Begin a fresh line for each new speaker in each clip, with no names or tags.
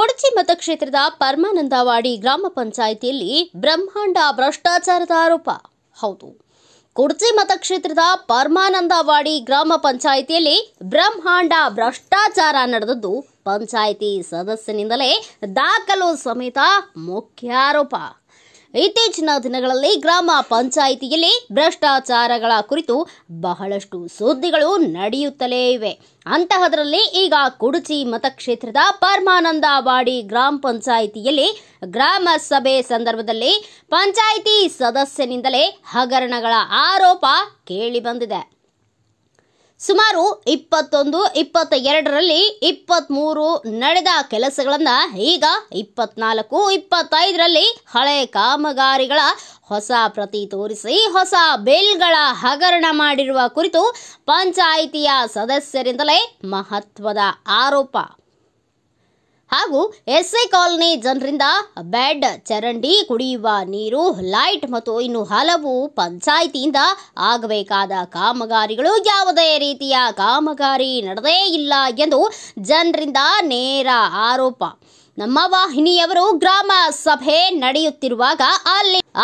ಕೊಡಚಿ ಮತಕ್ಷೇತ್ರದ ಪರಮಾನಂದವಾಡಿ ಗ್ರಾಮ ಪಂಚಾಯಿತಿಯಲ್ಲಿ ಬ್ರಹ್ಮಾಂಡ ಭ್ರಷ್ಟಾಚಾರದ ಆರೋಪ. ಹೌದು, ಕೊಡಚಿ ಮತಕ್ಷೇತ್ರದ ಪರಮಾನಂದವಾಡಿ ಗ್ರಾಮ ಪಂಚಾಯಿತಿಯಲ್ಲಿ ಬ್ರಹ್ಮಾಂಡ ಭ್ರಷ್ಟಾಚಾರ ನಡೆದದ್ದು ಪಂಚಾಯಿತಿ ಸದಸ್ಯನಿಂದಲೇ ದಾಖಲು ಸಮೇತ ಮುಖ್ಯ ಆರೋಪ. ಇತ್ತೀಚಿನ ದಿನಗಳಲ್ಲಿ ಗ್ರಾಮ ಪಂಚಾಯಿತಿಯಲ್ಲಿ ಭ್ರಷ್ಟಾಚಾರಗಳ ಕುರಿತು ಬಹಳಷ್ಟು ಸುದ್ದಿಗಳು ನಡೆಯುತ್ತಲೇ ಇವೆ. ಅಂತಹದರಲ್ಲಿ ಈಗ ಕೊಡಚಿ ಮತಕ್ಷೇತ್ರದ ಪರಮಾನಂದವಾಡಿ ಗ್ರಾಮ ಪಂಚಾಯಿತಿಯಲ್ಲಿ ಗ್ರಾಮ ಸಭೆ ಸಂದರ್ಭದಲ್ಲಿ ಪಂಚಾಯಿತಿ ಸದಸ್ಯನಿಂದಲೇ ಹಗರಣಗಳ ಆರೋಪ ಕೇಳಿಬಂದಿದೆ. ಸುಮಾರು 21-22ರಲ್ಲಿ 23 ನಡೆದ ಕೆಲಸಗಳನ್ನು ಈಗ 24-25ರಲ್ಲಿ ಹಳೆ ಕಾಮಗಾರಿಗಳ ಹೊಸ ಪ್ರತಿ ತೋರಿಸಿ ಹೊಸ ಬಿಲ್ಗಳ ಹಗರಣ ಮಾಡಿರುವ ಕುರಿತು ಪಂಚಾಯಿತಿಯ ಸದಸ್ಯರಿಂದಲೇ ಮಹತ್ವದ ಆರೋಪ. ಹಾಗೂ ಎಸ್ಸಿ ಕಾಲನಿ ಜನರಿಂದ ಬೆಡ್, ಚರಂಡಿ, ಕುಡಿಯುವ ನೀರು, ಲೈಟ್ ಮತ್ತು ಇನ್ನು ಹಲವು ಪಂಚಾಯಿತಿಯಿಂದ ಆಗಬೇಕಾದ ಕಾಮಗಾರಿಗಳು ಯಾವುದೇ ರೀತಿಯ ಕಾಮಗಾರಿ ನಡೆದೇ ಇಲ್ಲ ಎಂದು ಜನರಿಂದ ನೇರ ಆರೋಪ. ನಮ್ಮ ವಾಹಿನಿಯವರು ಗ್ರಾಮ ಸಭೆ ನಡೆಯುತ್ತಿರುವಾಗ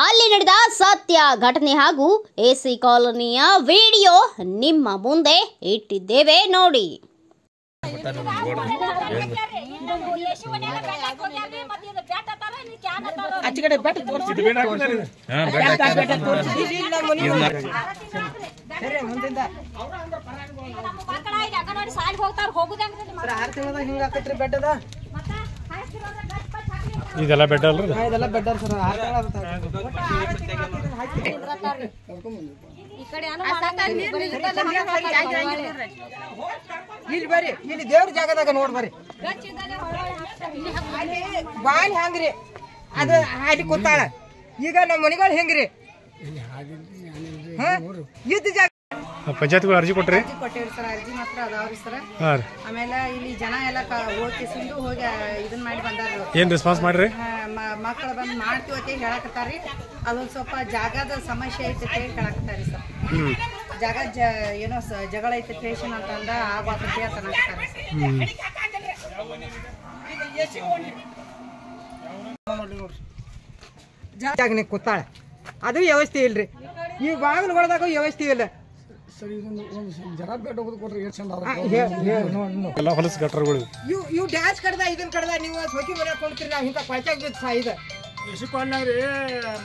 ಅಲ್ಲಿ ನಡೆದ ಸತ್ಯ ಘಟನೆ ಹಾಗೂ ಎಸ್ಸಿ ಕಾಲನಿಯ ವಿಡಿಯೋ ನಿಮ್ಮ ಮುಂದೆ ಇಟ್ಟಿದ್ದೇವೆ ನೋಡಿ.
ಇದೆಲ್ಲ ಬೆಡ್ ಅಲ್ರಿ?
ಇದೆಲ್ಲ ಬೆಡ್ ಸರ್. ಇಲ್ಲಿ ಬರ್ರಿ, ಇಲ್ಲಿ ದೇವ್ರ ಜಾಗದಾಗ ನೋಡ್ ಬರ್ರಿ. ಬಾಯಿ ಹಂಗ್ರಿ ಅದು ಹಾದಿ ಕೂತಾಳ. ಈಗ ನಮ್ಮ ಮನೆಗಳು ಹೆಂಗ್ರಿ ಯುದ್ಧ ಜಾಗ
ಪಂಚಾಯತ್ಗಳು ಅರ್ಜಿ ಕೊಟ್ರಿ?
ಕೊಟ್ಟೇವ್ರಿ ಸರ್. ಅರ್ಜಿ ಮಾತ್ರ ಅದಾವ್ರಿ ಸರ್. ಆಮೇಲೆ ಇಲ್ಲಿ ಜನ ಎಲ್ಲ ಹೋಗಿ ಇದನ್ನ ಮಾಡಿ ಬಂದಾರ.
ಏನ್ ರೆಸ್ಪಾನ್ಸ್ ಮಾಡ್ರಿ?
ಮಕ್ಕಳು ಬಂದು ಮಾಡ್ತೀವಿ ಅಂತ ಹೇಳಕತ್ತಾರಿ. ಅದೊಂದು ಸ್ವಲ್ಪ ಜಾಗದ ಸಮಸ್ಯೆ ಐತೆ ಹೇಳಕತ್ತಾರಿ ಸರ್. ಜಾಗ ಏನೋ ಜಗಳ ಐತೆ ಪೇಷನ್ ಅಂತಂದ ಆಗತ್ತೆ ಅಂತ ಅನ್ನಕತ್ತಾರಿ ಸರ್. ಜಾಗನೆ ಕೂತಾಳ, ಅದು ವ್ಯವಸ್ಥೆ ಇಲ್ರಿ. ಈ ಬಾಗಿಲುಗಳದಾಗ ವ್ಯವಸ್ಥೆ ಇಲ್ಲ.
ಎಲ್ಲ ಹೊಲಸು ಗಟ್ಟರಗಳು
ಇವು ಡ್ಯಾನ್ಸ್ ಕಡ್ದ ಇದನ್ನ ಕಡ್ದ ನೀವು ಸೋಕಿ ಮನೆ ಕೊಡ್ತೀರಿ. ನಾವು ಇಂಥ ಪಂಚಾಯತ್ ಇದು
ಎಸಿಕೊಂಡ್ರಿ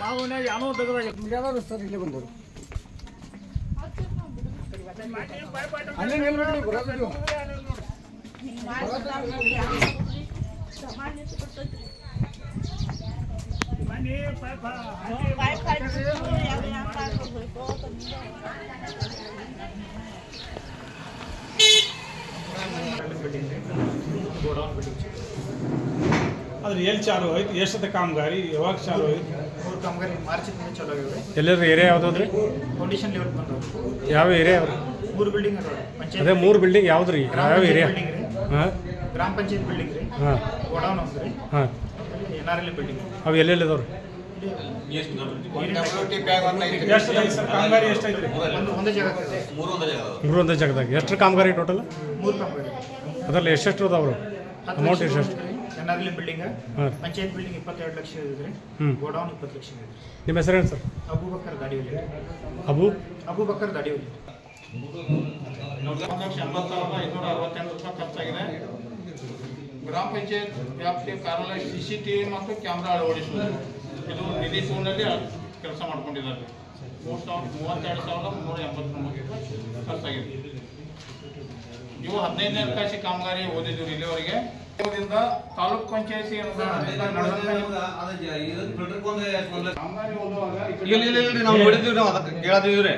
ಮಾವನಾಗ ಏನೋ ತೆಗೆದಾಗ ಸರ್ ಇಲ್ಲಿ ಬಂದರು. ಅದ್ರ ಎಲ್ಲಿ ಚಾಲು ಐತಿ? ಎಷ್ಟದ ಕಾಮಗಾರಿ ಯಾವಾಗ ಚಾಲು ಐತಿ?
3 ಕಾಮಗಾರಿ ಮಾರ್ಚ್ ಚಾಲು ಆಗಿವೆ.
ಎಲ್ಲರ ಏರಿಯಾ ಯಾವ್ದದ್ರಿ?
ಫೌಂಡೇಶನ್ ಲೆವೆಲ್ ಬಂದವು.
ಯಾವ ಏರಿಯಾ ಅವ್ರಿ?
3 ಬಿಲ್ಡಿಂಗ್ ಅದಾವ.
ಅದೇ 3 ಬಿಲ್ಡಿಂಗ್ ಯಾವ್ದ್ರಿ? ಯಾವ ಏರಿಯಾ?
ಗ್ರಾಮ ಪಂಚಾಯತ್ ಬಿಲ್ಡಿಂಗ್ ರೀ, ಗೋಡೌನ್ ಅವ್ರಿ, NRL ಬಿಲ್ಡಿಂಗ್.
ಅವು ಎಲ್ಲೆಲ್ಲಿ ಅದಾವ್ರಿ? ಕಾಮಗಾರಿ ಎಷ್ಟೈತ್ರಿ? ಒಂದೇ ಜಾಗದಾಗ ಎಷ್ಟು ಕಾಮಗಾರಿ ಟೋಟಲ್?
3 ಕಾಮಗಾರಿ.
ಅದ್ರಲ್ಲಿ ಎಷ್ಟೆಷ್ಟು ಅದಾವ್ರು? ಅಮೌಂಟ್ ಎಷ್ಟೆಷ್ಟು?
NRL building, panchayat building 22 lakh ಇದೆ, ಗೋಡೌನ್ 20 ಲಕ್ಷ ಇದೆ.
ನಿಮ್ಮ ಹೆಸರೇನು ಸರ್?
ಅಬೂಬಕರ್ ದಾಡಿವಲ್ಲಿ.
ಅಬೂಬಕರ್
ದಾಡಿವಲ್ಲಿ.
1,80,568 ರೂಪಾಯಿ ಖರ್ಚಾಗಿದೆ. ಗ್ರಾಮ ಪಂಚಾಯತ್ ವ್ಯಾಪ್ತಿಯ ಕಾರ್ಯಾಲಯ CCTV ಮತ್ತು ಕ್ಯಾಮ್ರಾ ಅಳವಡಿಸುವುದು ಇದು ನಿಧಿ ಸೂನಲ್ಲಿ ಕೆಲಸ ಮಾಡ್ಕೊಂಡಿದ್ದಾರೆ. 32,389 ರೂಪಾಯಿ ಖರ್ಚಾಗಿದೆ. ಇವು 15ನೇ ಅವಕಾಶ ಕಾಮಗಾರಿ ಓದಿದ್ರು ಇಲ್ಲಿವರೆಗೆ. ತಾಲೂಕ್ ಪಂಚಾಯತಿ ಕಾಮಗಾರಿ ಓದುವಾಗ
ನಾವು ನೋಡಿದ್ವಿ, ನಾವು ಅದಕ್ಕೆ ಕೇಳದಿವ್ರಿ.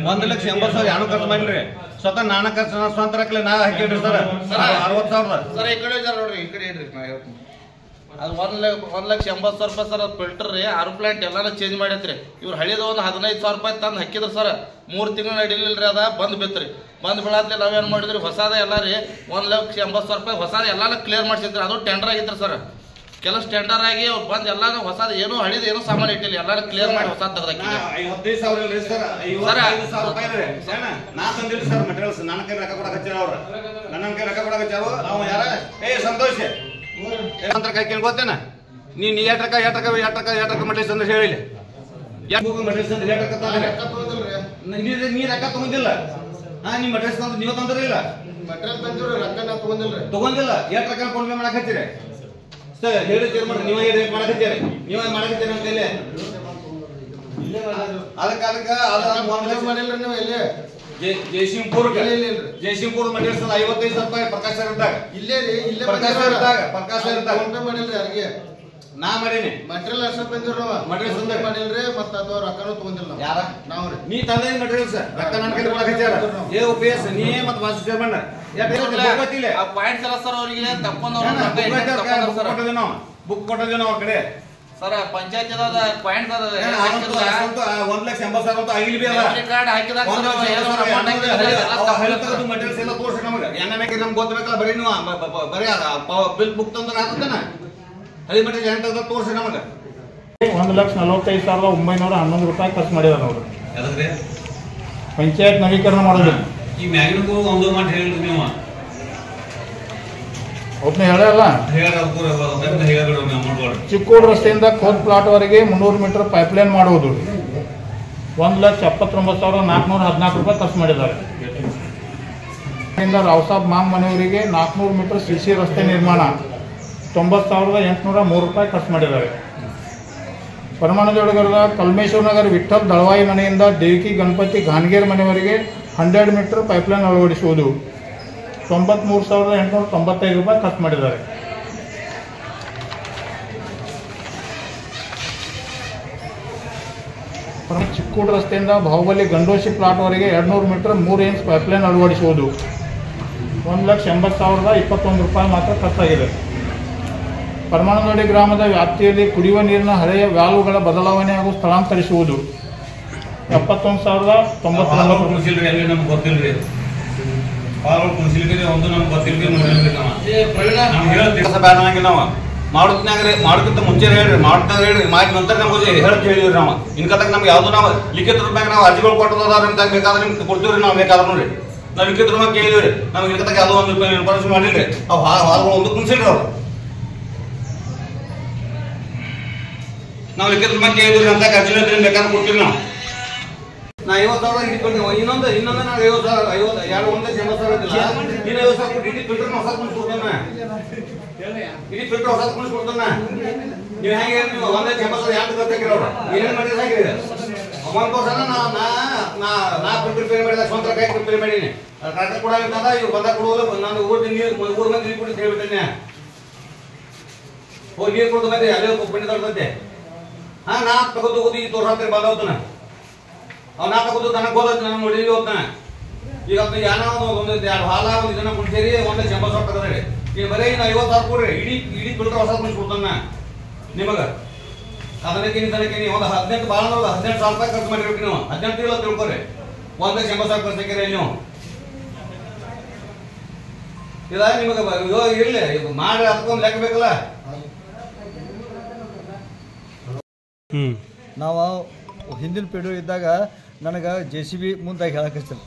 1,80,000 ಯಾರು ಖರ್ಚು ಮಾಡಿರಿ? ಸ್ವತಃ ನಾನ ಖರ್ಚು ಸ್ವಂತ ರೊಕ್ಕಲೆ ನಾ ಹಾಕಿಡ್ರಿ ಸರ್. 60,000
ಸರ್ ಈ ಕಡೆ ಇದಾರೆ ನೋಡ್ರಿ, ಈ ಕಡೆ ಇಡ್ರಿ.
ಅದು 1,80,000 ರೂಪಾಯಿ ಸರ್. ಅದು ಫಿಲ್ಟರ್ ರೀ, ಆರು ಪ್ಲಾಂಟ್ ಎಲ್ಲಾನು ಚೇಂಜ್ ಮಾಡೈತ್ರಿ. ಇವ್ರು ಹಳಿದ ಒಂದು 15,000 ರೂಪಾಯಿ ತಂದು ಹಾಕಿದ್ರು ಸರ್. 3 ತಿಂಗಳು ನಡಿಲಿಲ್ರಿ, ಅದ ಬಂದ್ ಬಿತ್ರಿ. ಬಂದ್ ಬೀಳತ್ಲಿ ನಾವೇನ್ ಮಾಡಿದ್ರಿ, ಹೊಸಾದ ಎಲ್ಲ ರೀ 1,80,000 ರೂಪಾಯಿ ಹೊಸಾದ ಎಲ್ಲಾನು ಕ್ಲಿಯರ್ ಮಾಡ್ಸಿದ್ರಿ. ಅದು ಟೆಂಡರ್ ಆಗಿತ್ರಿ ಸರ್. ಕೆಲಸ ಟೆಂಡರ್ ಆಗಿ ಅವ್ರು ಬಂದು ಎಲ್ಲಾನು ಹೊಸದು ಏನು ಹಳಿದ ಏನು ಸಾಮಾನು ಇಟ್ಟಿಲ್ಲ, ಎಲ್ಲಾನು ಕ್ಲಿಯರ್ ಮಾಡಿ ಹೊಸದು ತೆಗೆದಾಕಿಲ್ಲ.
15,000 ಸರ್.
55,000 ರೂಪಾಯಿ ನಾ ತಂದಿಲ್ಲ ಸರ್ ಮೆಟೀರಿಯಲ್ಸ್. ನನ್ನ ಕೈ ರೊಕ್ಕ ಕೊಡಕ್ಕೆ ಹಚ್ಚಿರ ಅವ್ರು.
ಅಣ್ಣಂಗೆ ರೊಕ್ಕ ಕೊಡಕತ್ತಾವ ಅವ ಯಾರ ಏ ಸಂತೋಷ ಅಂತ ಕೈ ಕೇಳಿ ಗೊತ್ತೇನ ನೀನ್ ಎಟ್ರಕ ಮಟೇಸ್ ಅಂದ್ರೆ ಹೇಳಿಲ್ಲ ಮಟೇಸ್ ಅಂದ್ರೆ ನೀ ರೊಕ್ಕ ತಗೊಂಡಿಲ್ಲ ನೀ ಮಟೇಸ್ ತಂದ್ರೆ ನೀವು ತಂದ್ರಿಲ್ಲ ತಗೊಂಡಿಲ್ಲ ಎಟ್ರಕ ಫೋನ್ ಪೇ ಮಾಡಕ್ ಹಚ್ಚಿರಿ ಸರ್ ಹೇಳಿ ನೀವೇ ಮಾಡಕತ್ತೀರಿ ನೀವೇ ಮಾಡಕತ್ತೀರಿ ಅಂತ ಹೇಳಿ ಜಯಸಿಂಗ್ಪುರ್ ಮಟೇಲ್ಸ್ 55,000 ರೂಪಾಯಿ ಪ್ರಕಾಶ್ ಸರ್ ಇದ್ದಾಗ ಪ್ರಕಾಶ್ ಸರ್ ನಾ ಮಾಡೀನಿ ಮಟೀರಿಯಲ್
ಮಾಡಿಲ್ರಿ ಮತ್ತ ಅದು ರೊಕ್ಕನೂ ತಗೊಂಡಿಲ್ಲ
ಯಾರ ನಾವ್ರಿ ನೀ ತಂದೆ ಮಟೀರಿಯಲ್ಸ್ ರೊಕ್ಕ ನನ್ನ ಕೈಲಿ ಕೊಡಕತ್ಯಾರ ಏ ಉಪೇಸ್ ನೀ ಮತ್ತ ಮಾಸ್ಟರ್ ಚೇರ್ಮನ್
ಆ ಪಾಯಿಂಟ್ ಸಲ ಸರ್ ಅವರಿಗೆ ತಪ್ಪೊಂದವ್ರು
ಬುಕ್ ಕೊಟ್ಟಿದ್ವಿ ನಾವು ಆ ಕಡೆ
ಸರ್ ಪಂಚಾಯತ್ ಪಾಯಿಂಟ್
1,80,000 ಆಗಿಲ್ ಬಿ ಅಲ್ಲ
ಕಾರ್ಡ್ ಹಾಕಿದಾಗ
ಮಟೀರಿಯಲ್ಸ್ ಎಲ್ಲ ತೋರ್ಸಿ ನಮಗೆ ನಮ್ಗೆ ಗೊತ್ತಬೇಕಲ್ಲ ಬರೀ ನೀವು ಬರೀ ಬಿಲ್ ಬುಕ್ ತಂದ್ರೆ ಆಗುತ್ತಾನ ಹಳಿ ಮಟೀರಿಯಲ್ ಏನ್ ತೆಗೆದ ತೋರ್ಸಿ ನಮಗೆ
1,45,911 ರೂಪಾಯಿ ಖರ್ಚು ಮಾಡಿದಾರೆ ನೋಡ್ರಿ ಪಂಚಾಯತ್ ನವೀಕರಣ ಮಾಡೋದು
ಈ ಮ್ಯಾಗಿನ ಒಂದು ಮಾತು ಹೇಳಿದ್ರಿ ನೀವು
ಒಬ್ಬನೇ ಹೇಳಲ್ಲ ಚಿಕ್ಕೋಡ್ ರಸ್ತೆಯಿಂದ ಖೋದ್ ಪ್ಲಾಟ್ ವರೆಗೆ 300 ಮೀಟರ್ ಪೈಪ್ಲೈನ್ ಮಾಡುವುದು 1,79,414 ರೂಪಾಯಿ ಖರ್ಚು ಮಾಡಿದ್ದಾರೆ. ರಾವ್ಸಾಬ್ ಮಾಮ್ ಮನೆಯವರಿಗೆ 400 ಮೀಟರ್ ಸಿಸಿ ರಸ್ತೆ ನಿರ್ಮಾಣ 90,803 ರೂಪಾಯಿ ಖರ್ಚು ಮಾಡಿದ್ದಾರೆ. ಪರಮಾಣುಜೋಡಗರದ ಕಲ್ಮೇಶ್ವರ ನಗರ ವಿಠಲ್ ದಳವಾಯಿ ಮನೆಯಿಂದ ದೇವಿಕಿ ಗಣಪತಿ ಘಾನ್ಗೇರ್ ಮನೆಯವರೆಗೆ 100 ಮೀಟರ್ ಪೈಪ್ಲೈನ್ ಅಳವಡಿಸುವುದು 93,895 ರೂಪಾಯಿ ಖರ್ಚು ಮಾಡಿದ್ದಾರೆ. ಚಿಕ್ಕೋಡ್ ರಸ್ತೆಯಿಂದ ಬಾಹುಬಲಿ ಗಂಡೋಶಿ ಪ್ಲಾಟ್ವರೆಗೆ 200 ಮೀಟರ್ 3 ಇಂಚ್ ಪೈಪ್ಲೈನ್ ಅಳವಡಿಸುವುದು 1,80,021 ರೂಪಾಯಿ ಮಾತ್ರ ಖರ್ಚಾಗಿದೆ. ಪರಮಾಣುನೋಡಿ ಗ್ರಾಮದ ವ್ಯಾಪ್ತಿಯಲ್ಲಿ ಕುಡಿಯುವ ನೀರಿನ ಹಳೆಯ ವ್ಯಾಲ್ವ್ಗಳ ಬದಲಾವಣೆ ಹಾಗೂ ಸ್ಥಳಾಂತರಿಸುವುದು 71,099
ಮಾಡೋದಕ್ಕಿಂತ ಮುಂಚೆ ಹೇಳ್ರಿ ಮಾಡ್ದಾಗ ಹೇಳ್ರಿ ಮಾಡಿ ನಂತರ ನಮ್ಗೆ ಹೇಳ್ತ ಹೇಳಿವ್ರಿ ನಾವು ಇನ್ಕತ್ತಾಗ ನಮ್ಗೆ ಯಾವ್ದು ನಾವು ಲಿಖಿತ ರೂಪಾಗ ನಾವು ಅರ್ಜಿಗಳು ಕೊಟ್ಟದ ನಿಮ್ಗೆ ಬೇಕಾದ್ರೆ ನಿಮ್ಗೆ ಕೊಡ್ತೀವ್ರಿ ನಾವು ಬೇಕಾದ್ರೆ ನೋಡ್ರಿ ನಾವು ಲಿಖಿತ ರೂಪಾಗ ಕೇಳಿದ್ರಿ ನಮ್ಗೆ ಇನ್ಕತ್ತಾಗ ಯಾವುದೋ ಒಂದು ರೂಪಾಯಿ ಮಾಡಿಲ್ರಿ ಅವು ಹಾಲ್ಗಳು ಒಂದು ಕುಣಿಸಿಲ್ರಿ ಅವ್ರು ನಾವು ಲಿಖಿತ ರೂಪಾಗ ಕೇಳಿದ್ರಿ ಅಂತ ಅರ್ಜಿ ಬೇಕಾದ್ರೆ ಕೊಡ್ತೀವಿ ನಾವು ನಾ 50,000 ಹಿಡ್ಕೊಂಡು ಇನ್ನೊಂದು ನಾವು 50,000 2 80,000 ಇಡೀ ಫಿಲ್ಟರ್ ಹೊಸ ಕುಣಿಸ್ಕೊಡ್ತಾನ ಇಡೀ ಫಿಲ್ಟರ್ ಹೊಸ ಕುಣಿಸ್ಕೊಡ್ತಾನ ನೀವು ಹೆಂಗೆ ನೀವು 1,80,000 ಯಾಕೆ ಗೊತ್ತಾಗಿರೋ ಏನೇನು ಮಾಡಿದ್ರೆ ಹೇಗಿದೆ 1% ನಾ ಪ್ರಿಪೇರ್ ಮಾಡಿದ ಸ್ವಂತ ಕೈ ಪ್ರಿಪೇರ್ ಮಾಡೀನಿ ಕರೆಕ್ಟ್ ಕೂಡ ಇವ್ರು ಬಂದಾಗ ಕೊಡುವುದು ನಾನು ಊರು ಮಂದಿ ನೀರು ಕೊಟ್ಟು ಹೇಳ್ಬಿಟ್ಟೇನೆ ಹೋಗಿ ನೀರು ಕೊಡ್ದು ಬಂದೆ ಅಲ್ಲೇ ಪುಣ್ಯ ತಡ್ತಂತೆ ನಾ ತಗೋದು ಈ ತೋರ್ಸಂತಾರೆ ಬಂದವತ್ತನ ಅವ್ನು ನಾ ತಗೋದು ನನಗೆ ಹೋದೈತೆ ನಾನು ನೋಡಿ ಹೋಗ್ತಾನೆ ಈಗ ಏನೋ ಒಂದು 2 ಹಾಲ ಒಂದು ಇದನ್ನ ಕುಡಿಸೇರಿ 1,80,000 ತಗೋದ್ರಿ ಈಗ ಬರೀ 50,000 ಕೊಡ್ರಿ ಇಡೀ ಫಿಲ್ಟರ್ ಹೊಸ ಕುಣಿಸ್ಕೊಡ್ತಾನ ನಿಮಗೆ ಅದಕ್ಕೆ ಒಂದು 18 ಭಾಳ 18,000 ರೂಪಾಯಿ ಖರ್ಚು ಮಾಡಿರ್ಬೇಕು ನೀವು 18 ಇಲ್ಲ ತಿಳ್ಕೊರಿ 1,80,000 ಖರ್ಚು ಹಾಕಿರಿ ನೀವು ಇಲ್ಲ ನಿಮಗೆ ಇರಲಿ ಮಾಡಿ ಅದಕ್ಕೊಂದು ಲೆಕ್ಕ ಬೇಕಲ್ಲ.
ನಾವು ಹಿಂದಿನ ಪೀಡು ಇದ್ದಾಗ ನನಗೆ JCB ಮುಂದಾಗಿ ಹೇಳಕಚ್ತಾರೆ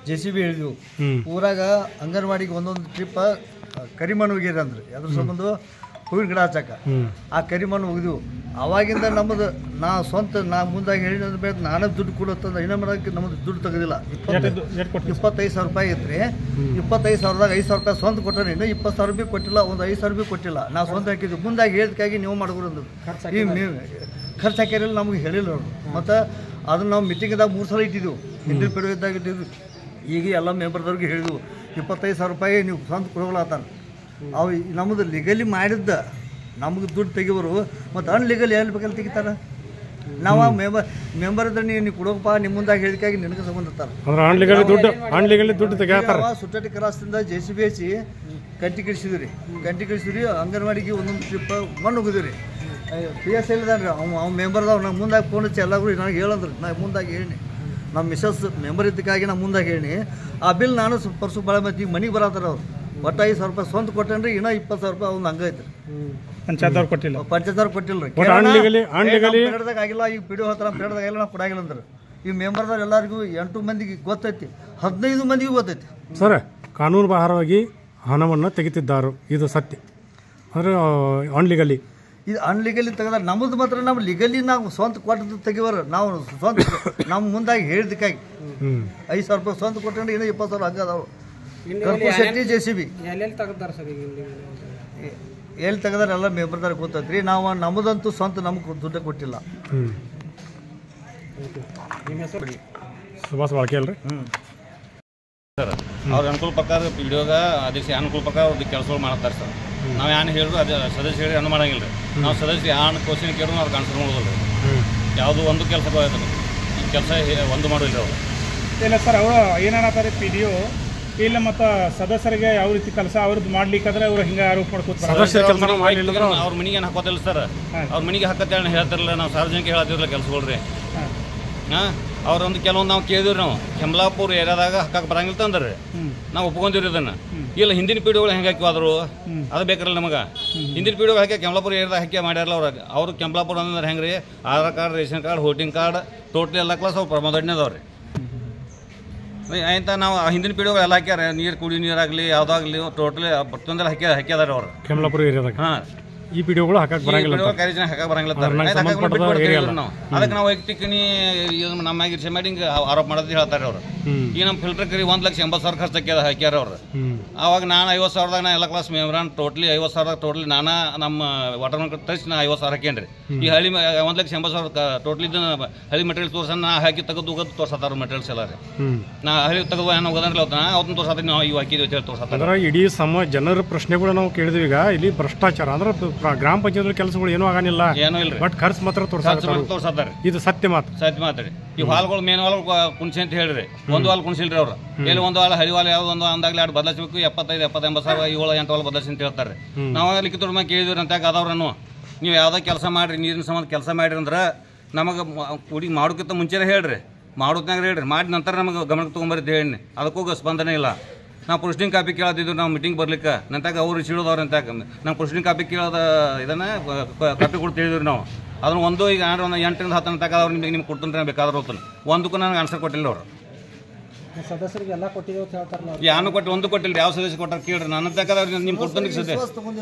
JCB ಹೇಳಿದ್ವು ಊರಾಗ ಅಂಗನವಾಡಿಗೆ ಒಂದೊಂದು ಟ್ರಿಪ್ ಕರಿಮಣ್ಣು ಹೋಗಿರಿ ಅಂದ್ರೆ ಅದ್ರ ಸಂಬಂಧ ಹೂವಿನ ಗಿಡ ಹಚ್ಚಾಕ ಆ ಕರಿಮಣ್ಣು ಹೋಗಿದ್ವು. ಅವಾಗಿಂದ ನಮ್ಮದು ನಾ ಸ್ವಂತ ನಾ ಮುಂದಾಗಿ ಹೇಳಿದ ಬೇಕು ನಾನೇ ದುಡ್ಡು ಕೊಡುತ್ತಂದ್ರೆ ಇನ್ನೂ ಮಾಡೋಕ್ಕೆ ನಮ್ಮದು ದುಡ್ಡು ತೆಗೆದಿಲ್ಲ 25,000 ರೂಪಾಯಿ ಇತ್ತು 25,000ದಾಗ 5,000 ರೂಪಾಯಿ ಸ್ವಂತ ಕೊಟ್ಟರೆ ಇನ್ನೂ 20,000 ರೂಪಾಯಿ ಕೊಟ್ಟಿಲ್ಲ, ಒಂದು 5,000 ರೂಪಾಯಿ ಕೊಟ್ಟಿಲ್ಲ. ನಾವು ಸ್ವಂತ ಹಾಕಿದ್ವಿ ಮುಂದಾಗಿ ಹೇಳಿದಕ್ಕಾಗಿ ನೀವು ಮಾಡ್ಕೊಡೋದು ಈಗ ನೀವು ಖರ್ಚು ಹಾಕಿರಲಿಲ್ಲ ನಮಗೆ ಹೇಳಿಲ್ಲ ಅವರು. ಮತ್ತು ಅದನ್ನು ನಾವು ಮೀಟಿಂಗ್ದಾಗ 3 ಸಲ ಇಟ್ಟಿದ್ದೆವು ಹಿಂದಿನ ಪೀಡು ಇದ್ದಾಗ ಇಟ್ಟಿದ್ವಿ. ಈಗ ಎಲ್ಲ ಮೆಂಬರ್ದವ್ರಿಗೆ ಹೇಳಿದ್ವು 25,000 ರೂಪಾಯಿ ನೀವು ಸ್ವಂತ ಕೊಡೋಗ್ಲಾತಾರ. ಅವು ನಮ್ಮದು ಲೀಗಲಿ ಮಾಡಿದ್ದ ನಮಗೆ ದುಡ್ಡು ತೆಗಿವರು ಮತ್ತು ಅನ್ಲೀಗಲ್ ಎಲ್ಲಿ ಬೇಕಲ್ಲಿ ತೆಗಿತಾರೆ. ನಾವು ಮೆಂಬರ್ ಇದ್ರೆ ನೀವು ಕೊಡೋಪ್ಪ ನಿಮ್ಮ ಮುಂದಾಗಿ ಹೇಳಿಕಾಗಿ ನಿನಗೆ ಸಂಬಂಧಿರ್ತಾರೆ ಸುಟ್ಟಟ್ಟಿ ಕ್ರಾಸ್ದಿಂದ JCB ಹಚ್ಚಿ ಕಂಟಿ ಕಿಡಿಸಿದ್ರಿ ಅಂಗನವಾಡಿಗೆ ಒಂದೊಂದು ಟ್ರಿಪ್ ಮಣ್ಣು ಹೋಗಿದ್ರಿ PS ಹೇಳಿದಾನ್ರಿ ಅವ್ನು ಮೆಂಬರ್ದವ್ ನಾವು ಮುಂದಾಗಿ ಫೋನ್ ಹಚ್ಚಿ ಎಲ್ಲರೂ ನನಗೆ ಹೇಳಂದ್ರಿ ನಾ ಮುಂದಾಗಿ ಹೇಳಿ ನಮ್ಮ ಮಿಸಸ್ ಮೆಂಬರ್ ಇದ್ದಕ್ಕಾಗಿ ನಾ ಮುಂದಾಗಿ ಹೇಳಿ ಆ ಬಿಲ್ ನಾನು ಪರ್ಸು ಭಾಳ ಮತ್ತೆ ಈಗ ಮನೆಗೆ ಬರತ್ತಾರ ಅವ್ರು ಒಟ್ಟು 5,000 ರೂಪಾಯಿ ಸ್ವಂತ ಕೊಟ್ಟೇನ್ರಿ ಇನ್ನೂ 20,000 ರೂಪಾಯಿ ಅವ್ನು ಹಂಗೈತ್ರಿ ಪಂಚಾಯತ್ ಕೊಟ್ಟಿಲ್ಲ ಪೇಡದಾಗ ಆಗಿಲ್ಲ. ಈಗ ಪಿಡಿಯೋ ಹತ್ರ ಪೇಡದಾಗ ಆಗಿಲ್ಲ ನಾವು ಕೊಡಾಗಿಲ್ಲ ಅಂದ್ರೆ ಈ ಮೆಂಬರ್ದವ್ರು ಎಲ್ಲರಿಗೂ 8 ಮಂದಿಗೆ ಗೊತ್ತೈತಿ 15 ಮಂದಿಗೂ ಗೊತ್ತೈತಿ
ಸರ್ ಕಾನೂನು ಬಾಹಿರವಾಗಿ ಹಣವನ್ನು ತೆಗಿತಿದ್ದಾರೆ, ಇದು ಸತ್ಯ ಅಂದರೆ ಅನ್ಲೀಗಲಿ.
ಇದು ಅನ್ಲೀಗಲಿ ತೆಗೆದ ನಮ್ಮದು ಮಾತ್ರ ನಮ್ಮ ಲೀಗಲಿ ನಾವು ಸ್ವಂತ ಕೊಟ್ಟು ತೆಗಿವಾರ ನಾವು ಸ್ವಂತ ನಮ್ಮ ಮುಂದಾಗಿ ಹೇಳಿದಕ್ಕಾಗಿ 5,000 ರೂಪಾಯಿ ಸ್ವಂತ ಕೊಟ್ಟಂದ್ರೆ ಇನ್ನೂ 20,000 ಹಂಗದಾವು. ಕರ್ಪೂರ್ ಶೆಟ್ಟಿ JCB
ಎಲ್ಲೆಲ್ಲಿ ತೆಗೆದಾರ ಸರ್?
ಎಲ್ಲಿ ತೆಗೆದಾರೆ ಎಲ್ಲ ಮೆಂಬರ್ದಾರ ಗೊತ್ತೈತ್ರಿ. ನಾವು ನಮ್ಮದಂತೂ ಸ್ವಂತ ನಮ್ಗೆ ದುಡ್ಡು ಕೊಟ್ಟಿಲ್ಲ.
ಸುಭಾಷ್ ಬಾಳ್ಕೆ ಅಲ್ರಿ?
ಸರ್ ಅವ್ರ ಅನುಕೂಲ ಪ್ರಕಾರ ವಿಡಿಯೋಗ ಅದಕ್ಕೆ ಅನುಕೂಲ ಪ್ರಕಾರ ಅವ್ರದ್ದು ಕೆಲಸಗಳು ಮಾಡ್ತಾರೆ ಸರ್. ನಾವು ಏನು ಹೇಳಿದ್ರು ಅದು ಸದಸ್ಯ ಹೇಳಿ ಅನ್ನು ಮಾಡಂಗಿಲ್ಲ ರೀ. ನಾವು ಸದಸ್ಯ ಏನು ಕ್ವಶನ್ ಕೇಳಿದ್ರು ಅವ್ರಿಗೆ ಆನ್ಸರ್ ಮಾಡೋದಿಲ್ಲ ರೀ. ಯಾವುದೋ ಒಂದು ಕೆಲಸ ಈ ಕೆಲಸ ಒಂದು ಮಾಡೋದಿಲ್ಲ ಅವರು.
ಇಲ್ಲ ಸರ್, ಅವರು ಏನಾಗ್ತಾರೆ PDO ಇಲ್ಲ ಮತ್ತು ಸದಸ್ಯರಿಗೆ ಯಾವ ರೀತಿ ಕೆಲಸ ಅವ್ರದ್ದು ಮಾಡ್ಲಿಕ್ಕಾದ್ರೆ ಅವ್ರು ಹಿಂಗೆ ಆರೋಪ ಮಾಡ್ಕೋತಾರೆ.
ಅವ್ರ ಮನೆಗೆ ಏನು ಹಾಕೋತಿಲ್ಲ ಸರ್, ಅವ್ರ ಮನೆಗೆ ಹಾಕತ್ತೇಳಿ ಹೇಳ್ತಾರಲ್ಲ, ನಾವು ಸಾರ್ವಜನಿಕ ಹೇಳತ್ತಿರಲ್ಲ ಕೆಲಸಗಳು ರೀ. ಅವ್ರೊಂದು ಕೆಲವೊಂದು ನಾವು ಕೇಳಿದ್ರಿ, ನಾವು ಕೆಂಬ್ಲಾಪುರ ಏರಿಯಾದಾಗ ಹಾಕಕ್ಕೆ ಬರಂಗಿಲ್ಲ ತಂದ್ರೆ ನಾವು ಒಪ್ಕೊಂಡಿರಿ ಅದನ್ನು. ಇಲ್ಲ ಹಿಂದಿನ ಪೀಳಿಗೆಗಳು ಹೆಂಗೆ ಹಾಕಿವಾದ್ರು ಅದು ಬೇಕರಲ್ಲ ನಮಗೆ. ಹಿಂದಿನ ಪೀಳಿಗೆ ಹಾಕಿ ಕೆಂಬ್ಲಾಪುರ ಏರಿಯಾದಾಗ ಹಾಕಿ ಮಾಡ್ಯಾರಲ್ಲ ಅವ್ರು ಕೆಂಬ್ಲಾಪುರ ಅಂದ್ರೆ ಹೆಂಗೆ ರೀ, Aadhaar card, ration card, voting card totally ಎಲ್ಲ ಕ್ಲಾಸ್ ಅವ್ರು ಪ್ರಮಾದಣ್ಣದವ್ರಿ ಆಯ್ತಾ. ನಾವು ಹಿಂದಿನ ಪೀಳಿಗೆಗಳು ಎಲ್ಲ ಹಾಕ್ಯಾರ, ನೀರು ಕುಡಿ ನೀರಾಗಲಿ ಯಾವುದಾಗಲಿ ಟೋಟ್ಲಿ ಪ್ರತಿಯೊಂದೆಲ್ಲ ಹಾಕ್ಯಾದಾರ ಅವ್ರು ಕೆಂಬ್ಲಾಪುರ ಏರಿಯಾದಾಗ. ಹಾಂ,
ಈ ಪಿಡಿಯೋಗಳು ಹಾಕಕ್ಕೆ ಬರಂಗಿಲ್ಲ,
ಹಾಕಕ್ಕೆ ಬರಂಗಿಲ್ಲ. ಅದಕ್ಕೆ ನಾವು ವೈಯಕ್ತಿಕ ನಮ್ಮಾಗಿ ಇರ್ಸೆ ಮಾಡಿ ಹಿಂಗೆ ಆರೋಪ ಮಾಡೋದು ಹೇಳ್ತಾರೆ ಅವ್ರು. ಈಗ ನಮ್ಮ ಫಿಲ್ಟರ್ ಕರಿ 1,80,000 ಖರ್ಚು ಹಾಕ್ಯಾರ ಅವ್ರು. ಆವಾಗ ನಾನು 50,000ದಾಗ ನಾ ಎಲ್ಲ ಕ್ಲಾಸ್ ಮೆಂಬರ್ ಟೋಟ್ಲಿ 50,000 ಟೋಟ್ಲಿ ನಾನು ನಮ್ಮ ವಾಟರ್ ಮ್ಯಾನ್ ತರಿಸಿ ನಾ 50,000 ಹಾಕೇನ್ರಿ. ಈ ಹಳ್ಳಿ 1,80,000 ಟೋಟ್ಲಿ ಹಳ್ಳಿ ಮೆಟೀರಿಯಲ್ಸ್ ತೋರ್ಸ ನಾ ಹಾಕಿ ತೆಗೆದು ತೋರ್ಸತ್ತಾರ ಮೆಟೀರಿಯಲ್ಸ್ ಎಲ್ಲ ರೀ. ನಾ ಹಳ್ಳಿ ತೆಗೆದು ಏನು ಹೋಗೋದನ್ರಿ ಅವತ್ತನ್ನ ತೋರ್ಸತ್ತೀನಿ, ನಾವು ಇವು ಹಾಕಿದ್ವಿ ತೋರ್ಸತ್ತಾರ.
ಇಡೀ ಜನರ ಪ್ರಶ್ನೆಗಳು ನಾವು ಕೇಳಿದ್ವಿ. ಈಗ ಇಲ್ಲಿ ಭ್ರಷ್ಟಾಚಾರ ಅಂದ್ರೆ ಗ್ರಾಮ ಪಂಚಾಯತ್ ಕೆಲಸಗಳು ಏನೂ ಆಗಂಗಿಲ್ಲ,
ಏನೂ ಇಲ್ಲ,
ಬಟ್ ಖರ್ಚು ಮಾತ್ರ
ತೋರ್ಸತ್ತಾರೆ.
ಇದು ಸತ್ಯ ಮಾತು,
ಸತ್ಯ ಮಾತ್ರಿ. ಈ ಹಾಲ್ಗಳು ಮೇನ್ ಹಾಲ್ ಕುಣಿಸಿ ಅಂತ ಹೇಳ್ರಿ, ಒಂದು ಹಾಲ್ ಕುಣಿಸಿಲ್ರಿ ಅವ್ರು. ಎಲ್ಲಿ ಒಂದು ಹಾಲ್ ಹಳಿ ಹಾಲ್ ಯಾವ್ದು ಒಂದು ಅಂದಾಗ್ಲಿ 2 ಬದಲಾಯಿಸಬೇಕು, 75, 80, 80,000, 7, 8 ಹಾಲ್ ಬದಲಾಯಿಸಿ ಅಂತ ಹೇಳ್ತಾರೆ. ನಾವು ಲಿಖಿತ ಮ್ಯಾಗ ಕೇಳಿದ್ರಿ ಅಂತ ಆದವ್ರನ್ನು, ನೀವು ಯಾವುದೇ ಕೆಲಸ ಮಾಡ್ರಿ, ನೀರಿನ ಸಂಬಂಧ ಕೆಲಸ ಮಾಡ್ರಿ ಅಂದ್ರೆ ನಮಗೆ ಕುಡಿ ಮಾಡೋಕ್ಕಿಂತ ಮುಂಚೆನೇ ಹೇಳ್ರಿ, ಮಾಡೋದ್ನಾಗ ಹೇಳ್ರಿ, ಮಾಡಿದ ನಂತರ ನಮಗೆ ಗಮನಕ್ಕೆ ತೊಗೊಂಬರಿದ್ದು ಹೇಳಿ. ಅದಕ್ಕೂ ಸ್ಪಂದನೆ ಇಲ್ಲ. ನಾವು ಪ್ರೊಸೀಡಿಂಗ್ ಕಾಪಿ ಕೇಳೋದಿದ್ರು ನಾವು ಮೀಟಿಂಗ್ ಬರ್ಲಿಕ್ಕೆ ನಂತಾಗ ಅವ್ರು ಸಿಡೋದವ್ರು ಅಂತಾಗ ನಾವು ಪ್ರೊಸೀಡಿಂಗ್ ಕಾಪಿ ಕೇಳೋದ ಇದನ್ನು ಕಾಪಿ ಕೊಡ್ತು ಹೇಳಿದ್ರಿ ನಾವು. ಅದನ್ನು ಒಂದು ಈಗ 8 ರಿಂದ 10 ತನಕ ಅವ್ರು ನಿಮ್ಗೆ ಕೊಡ್ತೀನಿ ಬೇಕಾದ್ರೆ ಹೋಗ್ತಾನೆ. ಒಂದಕ್ಕೂ ನನಗೆ ಆನ್ಸರ್ ಕೊಟ್ಟಿಲ್ಲ ಅವ್ರು.
ಸದಸ್ಯರಿಗೆ ಎಲ್ಲ ಕೊಟ್ಟಿದ್ದೇವೆ ಅಂತ ಹೇಳ್ತಾರಲ್ಲ,
ಯಾನು ಒಂದು ಕೊಟ್ಟಿಲ್ಲ. ಯಾವ ಸದಸ್ಯ ಕೊಟ್ಟಾರ ಕೇಳ್ರಿ, ನನ್ನ ತಕ್ಕದವ್ರಿಗೆ ನಿಮ್ಗೆ ಕೊಡ್ತಾನೆ ಸದ್ಯ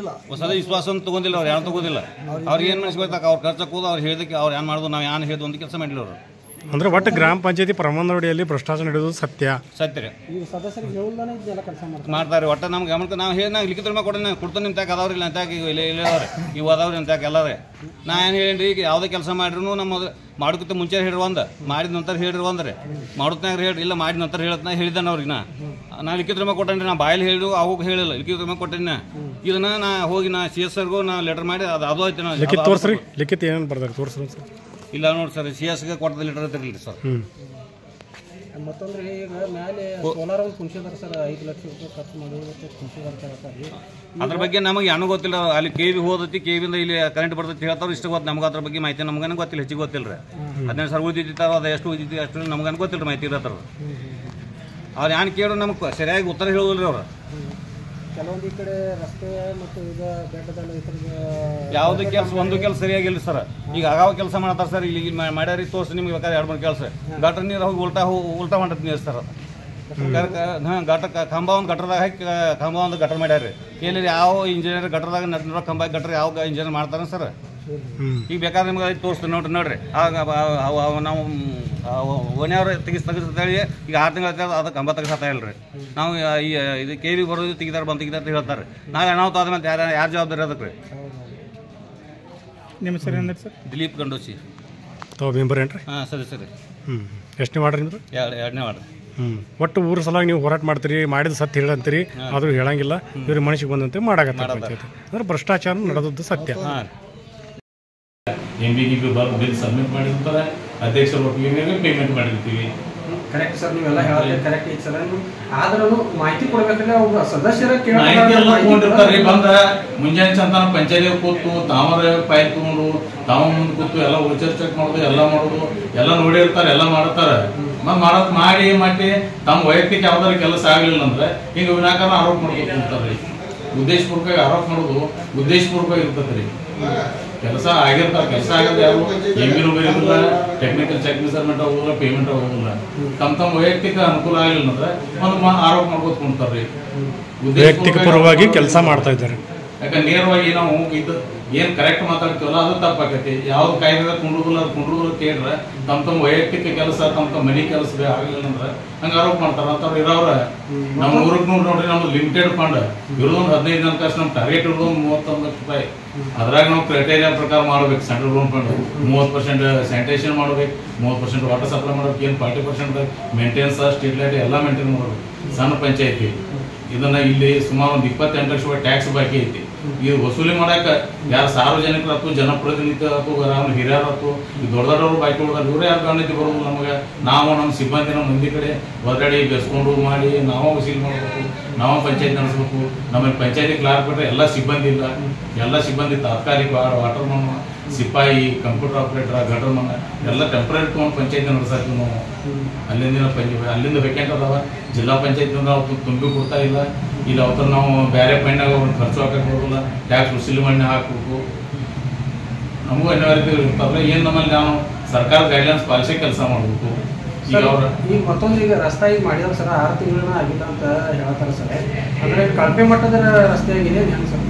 ಸದಾ ವಿಶ್ವಾಸ ತಗೊಂಡಿಲ್ಲ ಅವ್ರು, ಯಾರು ತಗೋದಿಲ್ಲ. ಅವ್ರಿಗೆ ಏನು ಮನಸ್ಸಿಗೆ ಅವ್ರು ಖರ್ಚಕ್ಕೆ ಹೋದ ಅವ್ರು ಹೇಳಿದಕ್ಕೆ ಅವ್ರು ಏನು ಮಾಡೋದು, ನಾವು ಏನು ಹೇಳಿದ್ವು ಒಂದು ಕೆಲಸ ಮಾಡಿಲ್ಲ ಅವರು.
ಅಂದ್ರೆ ಒಟ್ಟು ಗ್ರಾಮ ಪಂಚಾಯತಿ ಪ್ರಮಾಣವಡಿಯಲ್ಲಿ ಭ್ರಷ್ಟಾಚಾರ ನಡೆಯೋದು ಸತ್ಯ
ಸತ್ಯ ರೀ.
ಈಗ ಸದಸ್ಯರಿಗೆ ಹೇಳೋದನ್ನ ಇದೆಲ್ಲ ಕೆಲಸ
ಮಾಡ್ತಾರೆ. ಒಟ್ಟು ನಮ್ಗೆ ಗಮನಕ್ಕೆ ನಾವು ಹೇಳಿ ನಾವು ಲಿಖಿತ ಕೊಡ್ತೀನಿ ನಿಂತಾಗ ಅದಾವ್ರಿಲ್ಲ ಅಂತಾಗ ಇಲ್ಲ ಅದಾವ್ರಿ, ಇವು ಅದಾವ್ರಿ ಅಂತಾಗ ಎಲ್ಲರೇ. ನಾ ಏನು ಹೇಳೀನಿ ಈಗ ಯಾವುದೇ ಕೆಲಸ ಮಾಡಿದ್ರು ನಮ್ಮ ಮಾಡೋಕ್ಕಿಂತ ಮುಂಚೆ ಹೇಳ್ರಿ, ಒಂದು ಮಾಡಿದ ನಂತರ ಹೇಳ್ರಿ, ಒಂದ್ರಿ ಮಾಡೋದ್ನಾಗ ಹೇಳ್ರಿ, ಇಲ್ಲ ಮಾಡಿದ ನಂತರ ಹೇಳತ್ನ ಹೇಳಿದ್ದಾನೆ ಅವ್ರಿಗೆ. ನಾ ಲಿಖಿತ ಕೊಟ್ಟೇನಿ, ನಾ ಬಾಯಲ್ಲಿ ಹೇಳಿ ಅವಾಗ ಹೇಳಿಲ್ಲ, ಲಿಖಿತ ಕೊಟ್ಟೇನಿ. ಇದನ್ನ ನಾ ಹೋಗಿ ನಾ CS ನಾ ಲೆಟರ್ ಮಾಡಿ ಅದು ಆಯ್ತು. ನಾ
ಲಿಖಿತ ತೋರಿಸ್ರಿ, ಲಿಖಿತ ಏನೇನು ಬರ್ತಾರೆ ತೋರಿಸ್ರಿ ಸರ್.
ಇಲ್ಲ ನೋಡಿ ಸರ್, CS ಕೊಟ್ಟದ ಲೆಟರ್ ಇರ್ತಿರಲಿಲ್ಲ ಸರ್.
ಮತ್ತೊಂದ್ರೆ ಈಗ ಮೇಲೆ ಸೋಲಾರ್ ಒಂದು ಕುಣಿಸಿದಾರೆ ಸರ್, 5 ಲಕ್ಷ ರೂಪಾಯಿ ಖರ್ಚು ಮಾಡಿ ಕುಣಿಸಿದಾರೆ.
ಅದ್ರ ಬಗ್ಗೆ ನಮಗೆ ಏನೂ ಗೊತ್ತಿಲ್ಲ. ಅಲ್ಲಿ KV ಹೋದತಿ, KVಯಿಂದ ಇಲ್ಲಿ ಕರೆಂಟ್ ಬರ್ತೈತಿ ಹೇಳ್ತಾರೋ ಇಷ್ಟು ಗೊತ್ತು. ನಮ್ಗೆ ಅದ್ರ ಬಗ್ಗೆ ಮಾಹಿತಿ ನಮ್ಗೇನು ಗೊತ್ತಿಲ್ಲ, ಹೆಚ್ಚಿಗೆ ಗೊತ್ತಿಲ್ಲ ರೀ. 15 ಸಾವಿರ ಉಳಿದಿತ್ತಾರೋ ಅದು ಎಷ್ಟು ಉಳಿದಿತ್ತು ಅಷ್ಟು ನಮ್ಗೇನು ಗೊತ್ತಿಲ್ಲ ಮಾಹಿತಿ ಇರತ್ತಾರ. ಅವ್ರು ಏನು ಕೇಳೋ ನಮಗೆ ಸರಿಯಾಗಿ ಉತ್ತರ ಹೇಳೋದಿಲ್ಲ ಅವ್ರು.
ಕೆಲವೊಂದು ಈ ಕಡೆ ರಸ್ತೆ ಮತ್ತು ಈಗ ಬೆಟ್ಟದಲ್ಲಿ
ಯಾವುದೇ ಕೆಲಸ ಒಂದು ಕೆಲಸ ಸರಿಯಾಗಿಲ್ಲ ಸರ್. ಈಗ ಆಗಾವ ಕೆಲಸ ಮಾಡ್ತಾರೆ ಸರ್, ಇಲ್ಲಿ ಮಾಡ್ಯಾರಿ ತೋರಿಸಿ ನಿಮ್ಗೆ ಬೇಕಾದ್ರೆ 2-3 ಕೆಲಸ. ಗಟ್ರ ನೀರು ಹೋಗಿ ಉಲ್ಟಾ ಹೊಂಟದ ನೀರು ಸರ್. ಗಟ್ಟ ಕಂಬ ಒಂದು ಗಟ್ರದಾಗ ಹಾಕಿ ಕಂಬ ಒಂದು ಗಟ್ರ ಮಾಡ್ಯಾರಿ. ಎಲ್ಲಿ ಯಾವ ಇಂಜಿನಿಯರ್ ಗಟ್ರದಾಗ ನಡ್ರ ಕಂಬ ಗಟ್ರ ಯಾವ ಇಂಜಿನಿಯರ್ ಮಾಡ್ತಾರೆ ಸರ್. ಈಗ ಬೇಕಾದ್ರೆ ನಿಮ್ಗೆ ತೋರಿಸ್ತೀನಿ ನೋಡ್ರಿ. ಆಗ ನಾವು ಓನ್ಯವ್ರು ತೆಗಿಸ್ತೇಳಿ ಈಗ 6 ತಿಂಗಳು ಅದು ಕಂಬ ತೆಗಿಸ್ತಾ ಇಲ್ರಿ. ನಾವು ಈ ಇದು KV ಬರೋದು ತೆಗಿತಾರೆ ಬಂದು ತೆಗಿತಾರೆ ಅಂತ ಹೇಳ್ತಾರೆ. ನಾವು ಏನಾವ್ತು ಆದ್ಮೇಲೆ ಯಾರು ಜವಾಬ್ದಾರಿ ಅದಕ್ಕೆ ರೀ.
ನಿಮ್ಮ ಸರಿ ಅಂದ್ರೆ ಸರ್
ದಿಲೀಪ್ ಗಂಡೋಸಿ
ತಾವು ಮೆಂಬರ್ ಏನ್ರಿ?
ಹಾಂ ಸರಿ ಸರಿ.
ಎಷ್ಟನೇ ವಾರ್ಡ್ರಿ ನಿಮ್ಮದು?
2ನೇ ವಾರ್ಡ್.
ಒಟ್ಟು ಊರ ಸಲುವಾಗಿ ನೀವು ಹೋರಾಟ ಮಾಡ್ತೀರಿ, ಮಾಡಿದ ಸತ್ಯ ಹೇಳಂತೀರಿ, ಆದರೂ ಹೇಳಂಗಿಲ್ಲ. ಇವ್ರಿಗೆ ಮನಸ್ಸಿಗೆ ಬಂದಂತೆ ಮಾಡಾಕತ್ತಾರೆ ಪಂಚಾಯತಿ. ಅಂದ್ರೆ ಭ್ರಷ್ಟಾಚಾರ ನಡೆದದ್ದು ಸತ್ಯ.
MB ಬಿಲ್ ಸಬ್ಮಿಟ್ ಮಾಡಿರ್ತಾರೆ, ಅಧ್ಯಕ್ಷರ ಒಪ್ಪಿಗೆ ಪೇಮೆಂಟ್ ಮಾಡಿರ್ತೀವಿ.
ಕರೆಕ್ಟ್ ಸರ್, ನೀವೆಲ್ಲ ಹೇಳಿದ್ರೆ ಕರೆಕ್ಟ್ ಐತೆ ಸರ್. ಆದ್ರೂ ಮಾಹಿತಿ ಕೊಡ್ಬೇಕಂದ್ರೆ ಅವ್ರು ಸದಸ್ಯರ
ಮಾಹಿತಿ ಎಲ್ಲ ತಗೊಂಡಿರ್ತಾರೆ. ಬಂದ ಮುಂಜಾನೆ ಚಂತಾನ ಪಂಚಾಯತಿ ಕೂತು ತಾವರ ಫೈಲ್ ತಗೊಂಡು ತಾವು ಮುಂದೆ ಕೂತು ಎಲ್ಲ ವೋಚರ್ ಚೆಕ್ ಮಾಡೋದು ಎಲ್ಲ ಮಾಡೋದು ಎಲ್ಲ ನೋಡಿರ್ತಾರೆ, ಎಲ್ಲ ಮಾಡ್ತಾರೆ. ಮಾಡಿ ತಮ್ಮ ವೈಯಕ್ತಿಕ ಯಾವ್ದಾರ ಕೆಲಸ ಆಗ್ಲಿಲ್ಲ ಅಂದ್ರೆ ಈಗ ವಿನಾಕಾರಣ ಆರೋಪ ಮಾಡ್ಕೊತಾರೆ. ಉದ್ದೇಶಪೂರ್ವಕವಾಗಿ ಆರೋಪ ಮಾಡೋದು ಉದ್ದೇಶಪೂರ್ವಕವಾಗಿ ಇರ್ತದೆ ರೀ. ಕೆಲಸ ಆಗಿರ್ತಾವ. ಕೆಲಸ ಆಗದೆ ಯಾರು ಎಂಬಿನೂ ಬರೋದಿಲ್ಲ, ಟೆಕ್ನಿಕಲ್ ಚೆಕ್ ಮೆಸರ್ಮೆಂಟ್ ಆಗೋದಿಲ್ಲ, ಪೇಮೆಂಟ್ ಆಗೋದಿಲ್ಲ. ತಮ್ಮ ವೈಯಕ್ತಿಕ ಅನುಕೂಲ ಆಗಲಿಲ್ಲ ಅಂದ್ರೆ ಒಂದು ಆರೋಪ ಮಾಡ್ಕೋತ ಕುಂತಾರ್ರಿ.
ವೈಯಕ್ತಿಕ ಪರವಾಗಿ ಕೆಲಸ ಮಾಡ್ತಾ ಇದ್ದಾರೆ.
ಯಾಕಂದ್ರೆ ನೇರವಾಗಿ ನಾವು ಇದು ಏನು ಕರೆಕ್ಟ್ ಮಾತಾಡ್ತೀವಲ್ಲ ಅದು ತಪ್ಪಾಕೈತಿ. ಯಾವ್ದು ಕಾಯ್ದೆ ಕುಂಡ್ರುದಿಲ್ಲ ಅದು ಕುಂಡ್ರುದಿಲ್ಲ ಕೇಳ್ರೆ ತಮ್ಮ ವೈಯಕ್ತಿಕ ಕೆಲಸ ತಮ್ಮ ಮನೆ ಕೆಲಸ ಆಗಲಿಲ್ಲ ಅಂದ್ರೆ ಹಂಗೆ ಆರೋಪ ಮಾಡ್ತಾರ. ಅಂತವ್ರು ಇರೋರ ನಮ್ಮ 100 ನೋಡ್ರಿ, ನಮ್ದು ಲಿಮಿಟೆಡ್ ಫಂಡ್ ಇರೋದೊಂದು 15 ಜನ ಕಷ್ಟ. ನಮ್ಮ ಟಾರ್ಗೆಟ್ ಇರೋದು 39 ಲಕ್ಷ ರೂಪಾಯಿ. ಅದ್ರಾಗ ನಾವು ಕ್ರೈಟೇರಿಯಾ ಪ್ರಕಾರ ಮಾಡ್ಬೇಕು. ಸೆಂಟ್ರಲ್ ಗೌರ್ಮೆಂಟ್ ಫಂಡ್ 30% ಸ್ಯಾನಿಟೇಷನ್ ಮಾಡ್ಬೇಕು, 30% ವಾಟರ್ ಸಪ್ಲೈ ಮಾಡ್ಬೇಕು, ಏನು 40% ಮೇಂಟೆನೆನ್ಸ್, ಸ್ಟ್ರೀಟ್ ಲೈಟ್ ಎಲ್ಲ ಮೇಂಟೈನ್ ಮಾಡ್ಬೇಕು. ಸಣ್ಣ ಪಂಚಾಯತಿ ಇದನ್ನ ಇಲ್ಲಿ ಸುಮಾರು ಒಂದು 28 ಲಕ್ಷ ರೂಪಾಯಿ ಟ್ಯಾಕ್ಸ್ ಬಾಕಿ ಐತಿ. ಇದು ವಸೂಲಿ ಮಾಡಾಕ ಯಾರು ಸಾರ್ವಜನಿಕರು ಅಥವಾ ಜನಪ್ರತಿನಿಧಿ ಅಥವಾ ಅವ್ರು ಹಿರಿಯರು ಅಥವಾ ದೊಡ್ಡ ದೊಡ್ಡವರು ಬಾಕಿ ಹೊಡ್ದಾರ ಇವ್ರು ಯಾರು ಗಣತಿ ಬರೋದು. ನಮಗೆ ನಾವು ನಮ್ಮ ಸಿಬ್ಬಂದಿ ನಮ್ಮ ಮಂದಿ ಕಡೆ ಹೊರಗಡೆ ಬೆಸ್ಕೊಂಡು ಮಾಡಿ ನಾವು ವಸೂಲಿ ಮಾಡಬೇಕು, ನಾವು ಪಂಚಾಯತ್ ನಡೆಸ್ಬೇಕು. ನಮಗೆ ಪಂಚಾಯತಿ ಕ್ಲಾರ್ಕ್ ಬಿಟ್ಟರೆ ಎಲ್ಲ ಸಿಬ್ಬಂದಿ ಇಲ್ಲ. ಎಲ್ಲ ಸಿಬ್ಬಂದಿ ತಾತ್ಕಾಲಿಕ ವಾಟರ್ ಮನ್, ಸಿಪಾಯಿ, ಕಂಪ್ಯೂಟರ್ ಆಪರೇಟರ್, ಗಟರ್ ಮನ್ ಎಲ್ಲ ಟೆಂಪ್ರರಿ ತೊಗೊಂಡು ಪಂಚಾಯತಿ ನಡೆಸಾಕ್ತೀವಿ ನಾವು. ಅಲ್ಲಿಂದ ವೇಕೆಂಟ್ ಅದಾವ. ಜಿಲ್ಲಾ ಪಂಚಾಯತಿಂದ ಅವ್ರು ತುಂಬಿ ಕೊಡ್ತಾ ಇಲ್ಲ. ಇಲ್ಲಿ ಅವತ್ತು ನಾವು ಬೇರೆ ಫಂಡ್ನಾಗ ಅವ್ರು ಖರ್ಚು ಹಾಕಕ್ಕೆ ಬರೋದಿಲ್ಲ. ಟ್ಯಾಕ್ಸ್ ವಸೂಲಿ ಮಾಡಿ ಹಾಕಬೇಕು. ನಮಗೂ ಅನಿವಾರ್ಯತೆ ಇರ್ತದೆ. ಏನು ನಮ್ಮಲ್ಲಿ ನಾವು ಸರ್ಕಾರ ಗೈಡ್ಲೈನ್ಸ್ ಪಾಲಿಸಿ ಕೆಲಸ ಮಾಡಬೇಕು. ಈಗ ಅವ್ರ
ಈಗ ಮತ್ತೊಂದು ಈಗ ರಸ್ತೆ ಈಗ ಮಾಡಿದಾರೆ ಸರ್, 6 ತಿಂಗಳನ್ನ ಆಗಿಲ್ಲ ಅಂತ ಹೇಳ್ತಾರೆ ಸರ್. ಅಂದರೆ ಕಳಪೆ ಮಟ್ಟದ ರಸ್ತೆ ಆಗಿದೆ ಹೆಂಗೆ sir?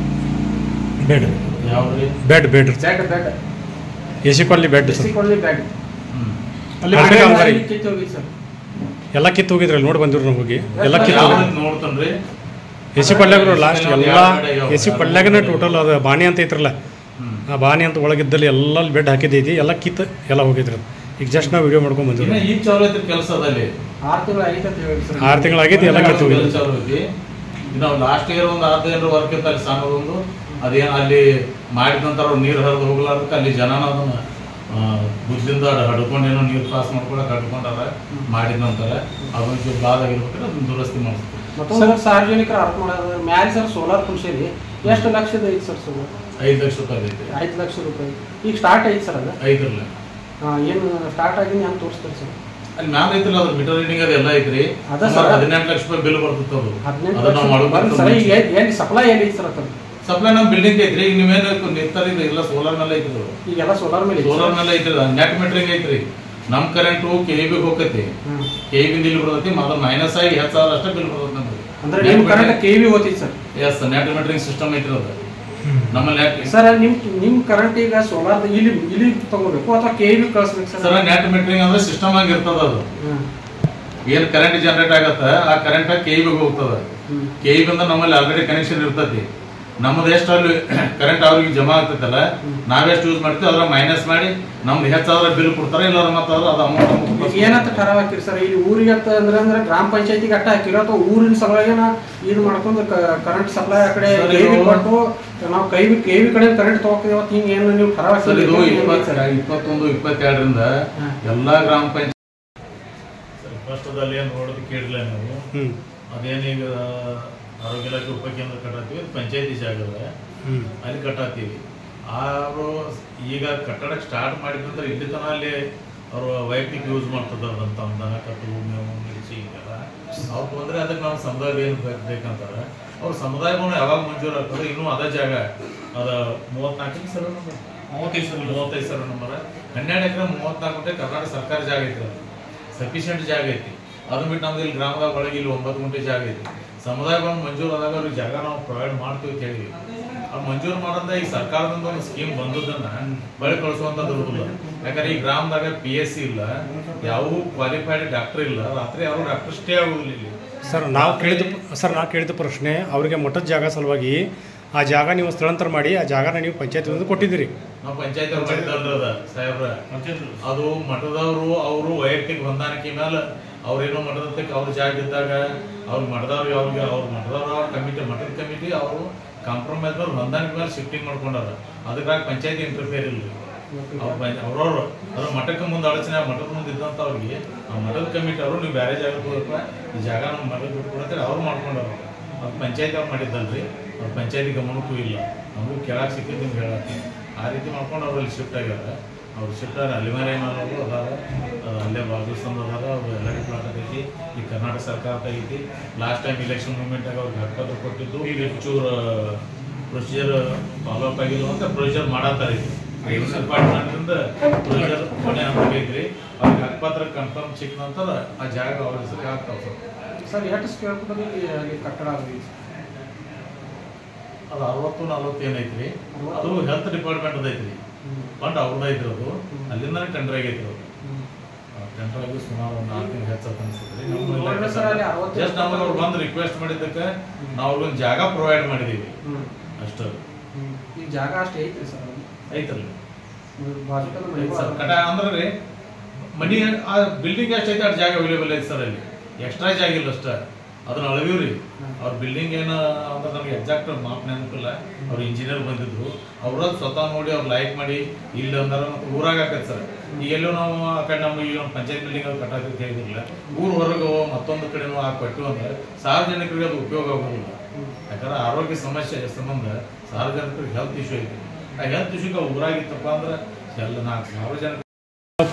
Bad
very
bad bad
bad
AC colony bad
bad ಕಿತ್ತು ಹೋಗಿತ್ತು ಸರ್.
ಎಲ್ಲ ಕಿತ್ತು ಹೋಗಿದ್ರಲ್ಲ, ನೋಡಿ ಬಂದಿರು ನಾವು ಹೋಗಿ ಎಲ್ಲ ಕಿತ್ತು
ನೋಡ್ತನ್ರಿ.
AC ಪಲ್ಯಾಗ ಲಾಸ್ಟ್ ಎಲ್ಲ AC ಪಲ್ಯಾಗನೇ ಟೋಟಲ್ ಅದು ಬಾಣಿ ಅಂತ ಐತ್ರಲ್ಲ, ಆ ಬಾಣಿ ಅಂತ ಒಳಗಿದ್ದಲ್ಲಿ ಎಲ್ಲ ಬೆಡ್ ಹಾಕಿದ್ದೈತಿ, ಎಲ್ಲ ಕಿತ್ತು ಎಲ್ಲ ಹೋಗಿದ್ರಿ. ಈಗ ಜಸ್ಟ್ ನಾವು ವಿಡಿಯೋ ಮಾಡ್ಕೊಂಡು ಬಂದಿವಿ.
ಈಗ ಚಾಲು ಐತ್ರಿ ಕೆಲಸದಲ್ಲಿ.
6 ತಿಂಗಳು ಆಗೈತೆ ಅಂತ ಹೇಳಿ ಸರ್.
6 ತಿಂಗಳು ಆಗೈತಿ, ಎಲ್ಲ ಕಿತ್ತು ಹೋಗಿದ್ರಿ.
ಚಾಲು ಐತಿ. ನಾವು ಲಾಸ್ಟ್ ಇಯರ್ ಒಂದು 10 ಜನರು ವರ್ಕ್ ಇತ್ತು ಅಲ್ಲಿ ಸಣ್ಣದೊಂದು. ಅದೇನು ಅಲ್ಲಿ ಮಾಡಿದ ನಂತರ ಅವ್ರು ನೀರು ಹರಿದು ಹೋಗ್ಲಾರ್ದಕ್ಕೆ ಅಲ್ಲಿ ಜನನ ಅದನ್ನ ಬುದ್ಧಿಂದ ಹಡ್ಕೊಂಡು ಏನೋ ನೀರು ಪಾಸ್ ಮಾಡ್ಕೊಳಕ್ಕೆ ಹಡ್ಕೊಂಡಾರ. ಮಾಡಿದ ನಂತರ ಅದೊಂದು ಬ್ಲಾದ್ ಆಗಿರ್ಬೇಕಾದ್ರೆ ಅದನ್ನ ದುರಸ್ತಿ ಮಾಡಿಸ್ತೀವಿ.
ಮತ್ತೊಂದು ಸಾರ್ವಜನಿಕರ ಆರೋಪ ಮಾಡೋದು ಮ್ಯಾಲೆ ಸರ್ ಸೋಲಾರ್ ಕುಂಶೇರಿ ಎಷ್ಟು ಲಕ್ಷದ ಐತಿ ಸರ್? ಸೋಲಾರ್
5 ಲಕ್ಷ ರೂಪಾಯಿ ಐತಿ.
5 ಲಕ್ಷ ರೂಪಾಯಿ ಈಗ ಸ್ಟಾರ್ಟ್ ಐತಿ ಸರ್ ಅದು?
5ರಲ್ಲಿ
ಏನು ಸ್ಟಾರ್ಟ್ ಆಗಿ ಹೆಂಗೆ ತೋರಿಸ್ತಾರೆ ಸರ್?
ಅಲ್ಲಿ ಮ್ಯಾಲ ಐತಿಲ್ಲ, ಅದ್ರ ಮೀಟರ್ ರೀಡಿಂಗ್ ಅದೆಲ್ಲ ಐತ್ರಿ.
ಅದ ಸರ್
18 ಲಕ್ಷ ರೂಪಾಯಿ ಬಿಲ್ ಬರ್ತದೆ. ಅದು
18 ಲಕ್ಷ ಏನು ಸಪ್ಲೈ ಎಲ್ಲಿ ಐತಿ ಸರ್? ಅದು
ಸಪ್ಲೈ ನಮ್ಮ ಬಿಲ್ಡಿಂಗ್ ಐತ್ರಿ. ಈಗ ನೀವೇನು ನಿರ್ತಾರಿಲ್ಲ, ಎಲ್ಲ ಸೋಲಾರ್ ಮೇಲೆ ಐತ್ರಿ.
ಈಗೆಲ್ಲ ಸೋಲಾರ್ ಮೇಲೆ
ಐತ್ರಿ. ನೆಟ್ ಮೀಟರಿಂಗ್ ಐತ್ರಿ. ನಮ್ಮ ಕರೆಂಟು KEB ಹೋಗತಿ, KEB ಇಲ್ಲಿ ಬರ್ತೈತಿ. ಮೊದಲು ಮೈನಸ್ ಆಗಿ 10,000 ಅಷ್ಟೇ ಬಿಲ್ ಬರ್ತದೆ ನಮ್ಗೆ.
ಅಂದ್ರೆ ನಿಮ್ಮ ಕರೆಂಟ್ KEB ಹೋಗ್ತೈತಿ sir?
Yes, net metering system ಐತ್ರಿ ಅದು ನಮ್ಮಲ್ಲಿ.
ಸರ್ ನಿಮ್ಮ ಕರೆಂಟ್ ಈಗ ಸೋಲಾರ್ ಇಲ್ಲಿ ತಗೋಬೇಕು ಅಥವಾ KEB ಕಳಿಸ್ಬೇಕು
ಸರ್? ನೆಟ್ ಮೀಟರಿಂಗ್ ಅಂದ್ರೆ ಸಿಸ್ಟಮ್ ಆಗಿ ಇರ್ತದ. ಅದು ಏನ್ ಕರೆಂಟ್ ಜನರೇಟ್ ಆಗತ್ತ ಆ ಕರೆಂಟ್ KEB ಹೋಗ್ತದ. KEB ಅಂದ್ರೆ ನಮ್ಮಲ್ಲಿ ಆಲ್ರೆಡಿ ಕನೆಕ್ಷನ್ ಇರ್ತೈತಿ. ನಮ್ದು ಎಷ್ಟು ಅಲ್ಲಿ ಕರೆಂಟ್ ಅವ್ರಿಗೆ ಜಮಾ ಆಗ್ತೈತಲ್ಲ, ನಾವೆಷ್ಟು ಯೂಸ್ ಮಾಡ್ತೀವಿ ಅದ್ರ ಮೈನಸ್ ಮಾಡಿ ನಮ್ದು 10,000 ಬಿಲ್ ಕೊಡ್ತಾರೆ. ಇಲ್ಲ ಮತ್ತೆ ಅದು ಅಮೌಂಟ್
ಏನಂತ ಠರಾವ್ ಹಾಕಿರಿ ಸರ್? ಇಲ್ಲಿ ಊರಿಗೆ ಅಂದ್ರೆ ಗ್ರಾಮ ಪಂಚಾಯತಿಗೆ ಅಟ್ಟ ಹಾಕಿರೋ ಅಥವಾ ಊರಿನ ಸಲುವಾಗಿ ಇದು ಮಾಡ್ಕೊಂಡು ಕರೆಂಟ್ ಸಪ್ಲೈ ಆ ಕಡೆ ಕೊಟ್ಟು ನಾವು KEB ಕಡೆ ಕರೆಂಟ್ ತಗೋತೀವಿ ಹಿಂಗೆ ಏನು ನೀವು ಠರಾವ್ ಹಾಕಿರಿ?
21-22ರಿಂದ ಎಲ್ಲಾ ಗ್ರಾಮ ಪಂಚಾಯತ್ ಫಸ್ಟದಲ್ಲಿ ಏನು ನೋಡೋದು ಕೇಳಿಲ್ಲ ನಾವು. ಅದೇನೀಗ ಆರೋಗ್ಯ ಇಲಾಖೆ ಉಪಕೇಂದ್ರ ಕಟ್ಟಾತೀವಿ, ಪಂಚಾಯತಿ ಜಾಗದ ಅಲ್ಲಿ ಕಟ್ಟಾತೀವಿ. ಅವರು ಈಗ ಕಟ್ಟಡಕ್ಕೆ ಸ್ಟಾರ್ಟ್ ಮಾಡಿದ್ರೆ ಇಲ್ಲಿ ತನ ಅಲ್ಲಿ ಅವರು ವೈಯಕ್ತಿಕ ಯೂಸ್ ಮಾಡ್ತಿದ್ದಾರಂತ ದನ ಕಟ್ಟು ಮೇವು ಮಿಡಿಸಿ ಹಿಂಗೆಲ್ಲ ಅವ್ರು ಬಂದರೆ ಅದಕ್ಕೆ ನಾವು ಸಮುದಾಯ ಏನು ಬೇಕಂತಾರೆ. ಅವ್ರ ಸಮುದಾಯ ಭವನ ಯಾವಾಗ ಮಂಜೂರು ಆಗ್ತದೆ ಇನ್ನೂ ಅದೇ ಜಾಗ ಅದು 34 ಸರ್ 35 ಸರ್ ನಂಬರ್ 12 ಎಕರೆ 34 ಗುಂಟೆ ಕರ್ನಾಟಕ ಸರ್ಕಾರ ಜಾಗ ಐತಿ. ಅದು ಸಫಿಷಿಯೆಂಟ್ ಜಾಗ ಐತಿ. ಅದು ಬಿಟ್ಟು ನಮ್ದು ಇಲ್ಲಿ ಗ್ರಾಮದ ಒಳಗೆ ಇಲ್ಲಿ 9 ಗುಂಟೆ ಜಾಗ ಐತಿ. ಸಮುದಾಯ ಭವನ ಮಂಜೂರು ಆದಾಗ ಅವ್ರಿಗೆ ಜಾಗ ನಾವು ಪ್ರೊವೈಡ್ ಮಾಡ್ತೀವಿ ಅಂತ ಹೇಳಿ ಅವ್ರು ಮಂಜೂರು ಮಾಡೋದ ಈ ಸರ್ಕಾರದಿಂದ ಒಂದು ಸ್ಕೀಮ್ ಬಂದದನ್ನ ಬಳಿ ಕಳಿಸುವಂಥದ್ದು ಇರುವುದಿಲ್ಲ. ಯಾಕಂದ್ರೆ ಈ ಗ್ರಾಮದಾಗ PSC ಇಲ್ಲ, ಯಾವ ಕ್ವಾಲಿಫೈಡ್ ಡಾಕ್ಟರ್ ಇಲ್ಲ, ರಾತ್ರಿ ಯಾರು ಡಾಕ್ಟರ್ ಸ್ಟೇ ಆಗುದಿಲ್ಲ ಇಲ್ಲಿ.
ಸರ್ ನಾವು ಕೇಳಿದ ಪ್ರಶ್ನೆ ಅವರಿಗೆ ಮಠದ ಜಾಗ ಸಲುವಾಗಿ ಆ ಜಾಗ ನೀವು ಸ್ಥಳಾಂತರ ಮಾಡಿ ಆ ಜಾಗನ ನೀವು ಪಂಚಾಯತ್ ಕೊಟ್ಟಿದ್ದೀರಿ.
ನಾವು ಪಂಚಾಯತ್ ಅವ್ರು ಮಾಡಿದ್ದಲ್ರಿ ಅದ ಸಾಹೇಬ್ರ. ಅದು ಮಠದವರು ಅವರು ವೈಯಕ್ತಿಕ ಹೊಂದಾಣಿಕೆ ಮೇಲೆ ಅವ್ರೇನೋ ಮಠದಕ್ಕೆ ಅವ್ರ ಜಾಗ ಇದ್ದಾಗ ಅವ್ರ ಮಠದವ್ರಿಗೆ ಅವ್ರ ಮಠದವ್ರ ಕಮಿಟಿ ಮಠದ ಕಮಿಟಿ ಅವರು ಕಾಂಪ್ರಮೈಸ್ ಮೇಲೆ ಹೊಂದಾಣಿಕೆ ಮೇಲೆ ಶಿಫ್ಟಿಂಗ್ ಮಾಡ್ಕೊಂಡಾರ. ಅದಕ್ಕಾಗಿ ಪಂಚಾಯತಿ ಇಂಟರ್ಫಿಯರ್ ಇಲ್ಲ. ಅವ್ರವ್ರು ಅದ್ರ ಮಠಕ್ಕೆ ಮುಂದೆ ಅಡಚಣೆ ಮಠದ ಮುಂದೆ ಇದ್ದಂಥವ್ರಿಗೆ ಆ ಮಠದ ಕಮಿಟಿ ಅವರು ನೀವು ಬೇರೆ ಜಾಗಕ್ಕೆ ಹೋಗಪ್ಪ ಈ ಜಾಗ ನಮ್ಮ ಮಠಕ್ಕೆ ಬಿಟ್ಕೊಡತ್ತಾರೆ ಅವ್ರು ಮಾಡ್ಕೊಂಡಾರ. ಅದು ಪಂಚಾಯತಿ ಅವ್ರು ಮಾಡಿದ್ದಲ್ರಿ, ಅವ್ರು ಪಂಚಾಯತಿ ಗಮನಕ್ಕೂ ಇಲ್ಲ. ನಮಗೂ ಕೇಳಕ್ಕೆ ಸಿಕ್ಕಿದ್ದು ನಿಮ್ಗೆ ಹೇಳತ್ತೀನಿ. ಆ ರೀತಿ ಮಾಡ್ಕೊಂಡು ಅವ್ರಲ್ಲಿ ಶಿಫ್ಟ್ ಆಗ್ಯಾರ. ಅವ್ರು ಶಿಫ್ಟ್ ಆದ್ರೆ ಅಲಿಮಾರಿ ಮಾಡೋರು ಅದಾರ, ಅಲ್ಲೇ ಬಾಗೇಶ್ವರ ಅದಾರ. ಅವ್ರು ಎಲ್ಲರಿಗೂ ಪ್ಲಾಟ್ ಆಗೈತಿ. ಈ ಕರ್ನಾಟಕ ಸರ್ಕಾರದ ಐತಿ. ಲಾಸ್ಟ್ ಟೈಮ್ ಇಲೆಕ್ಷನ್ ಮೂಮೆಂಟಾಗ ಅವ್ರಿಗೆ ಹಕ್ಕತ್ತು ಕೊಟ್ಟಿದ್ದು. ಈಗ ಚೂರು ಪ್ರೊಸೀಜರ್ ಫಾಲೋ ಅಪ್ ಆಗಿಲ್ಲ ಅಂತ ಪ್ರೊಸೀಜರ್ ಮಾಡತ್ತಾರೆ ಡಿಪಾರ್ಟ್ಮೆಂಟಿಂದ ಪ್ರೊಸೀಜರ್ ಕೊನೆ ಆಗೈತ್ರಿ ಅವ್ರಿಗೆ ಹಕ್ಕುಪತ್ರ ಕನ್ಫರ್ಮ್ ಸಿಕ್ಕ ನಂತರ ಆ ಜಾಗ ಅವ್ರ ಹೆಸರಿಗೆ ಆಗ್ತಾವೆ
ಸರ್ ಎಷ್ಟು ಸ್ಕ್ವೇರ್ ಫುಟ್ ಕಟ್ಟಡ
ಅದು 60-40 ಏನೈತ್ರಿ ಅದು ಹೆಲ್ತ್ ಡಿಪಾರ್ಟ್ಮೆಂಟ್ ಐತ್ರಿ ಫಂಡ್ ಅವ್ರದ್ದು ಐತ್ರಿ ಅದು ಅಲ್ಲಿಂದಾನೆ ಟೆಂಡರ್ ಆಗೈತ್ರಿ ಅದು ಟೆಂಡರ್ ಆಗಿ ಸುಮಾರು ಒಂದು 4 ತಿಂಗಳು ಹೆಚ್ಚು ಅನಿಸ್ತದೆ ಜಸ್ಟ್ ನಮಗೆ ಅವ್ರು ಬಂದು ರಿಕ್ವೆಸ್ಟ್ ಮಾಡಿದ್ದಕ್ಕೆ ನಾವು ಅವ್ರಿಗೊಂದು ಜಾಗ ಪ್ರೊವೈಡ್ ಮಾಡಿದ್ದೀವಿ ಅಷ್ಟು
ಈ ಜಾಗ ಅಷ್ಟು ಐತ್ರಿ ಸರ್
ಐತಲ್ಲ ಸರ್ ಕಟ ಅಂದ್ರೆ ರೀ ಮನಿ ಆ ಬಿಲ್ಡಿಂಗ್ ಎಷ್ಟು ಐತೆ ಅಷ್ಟು ಜಾಗ ಅವೈಲೇಬಲ್ ಐತೆ ಸರ್ ಅಲ್ಲಿ ಎಕ್ಸ್ಟ್ರಾ ಜಾಗ ಇಲ್ಲ ಅಷ್ಟೇ ಅದನ್ನ ಅಳವಿವ್ರಿ ಅವ್ರ ಬಿಲ್ಡಿಂಗ್ ಏನು ಅಂದ್ರೆ ನಮ್ಗೆ ಎಕ್ಸಾಕ್ಟ್ ಮಾಪ್ ನೆನಪಿಲ್ಲ ಅವ್ರು ಇಂಜಿನಿಯರ್ ಬಂದಿದ್ರು ಅವ್ರ ಸ್ವತಃ ನೋಡಿ ಅವ್ರು ಲೈಕ್ ಮಾಡಿ ಇಲ್ಲಿ ಅಂದ್ರೆ ಊರಾಗ ಹಾಕೈತೆ ಸರ್ ಈಗ ಎಲ್ಲೂ ನಾವು ಆ ಕಡೆ ನಮ್ಮ ಈಗ ಪಂಚಾಯತ್ ಬಿಲ್ಡಿಂಗ್ ಅದು ಕಟ್ಟಾಕಕ್ಕೆ ಹೇಳಿದ್ರಲ್ಲ ಊರ್ ಹೊರಗೆ ಮತ್ತೊಂದು ಕಡೆನೂ ಹಾಕಿ ಕೊಟ್ಟು ಅಂದ್ರೆ ಸಾರ್ವಜನಿಕರಿಗೆ ಅದು ಉಪಯೋಗ ಆಗೋದಿಲ್ಲ ಯಾಕಂದ್ರೆ ಆರೋಗ್ಯ ಸಮಸ್ಯೆ ಸಂಬಂಧ ಸಾರ್ವಜನಿಕರಿಗೆ ಹೆಲ್ತ್ ಇಶ್ಯೂ ಐತಿ ಆ ಹೆಲ್ತ್ ಇಶ್ಯೂಗೆ ಊರಾಗಿತ್ತಪ್ಪ ಅಂದ್ರೆ ಎಲ್ಲ ನಾಲ್ಕು ಸಾರ್ವಜನಿಕ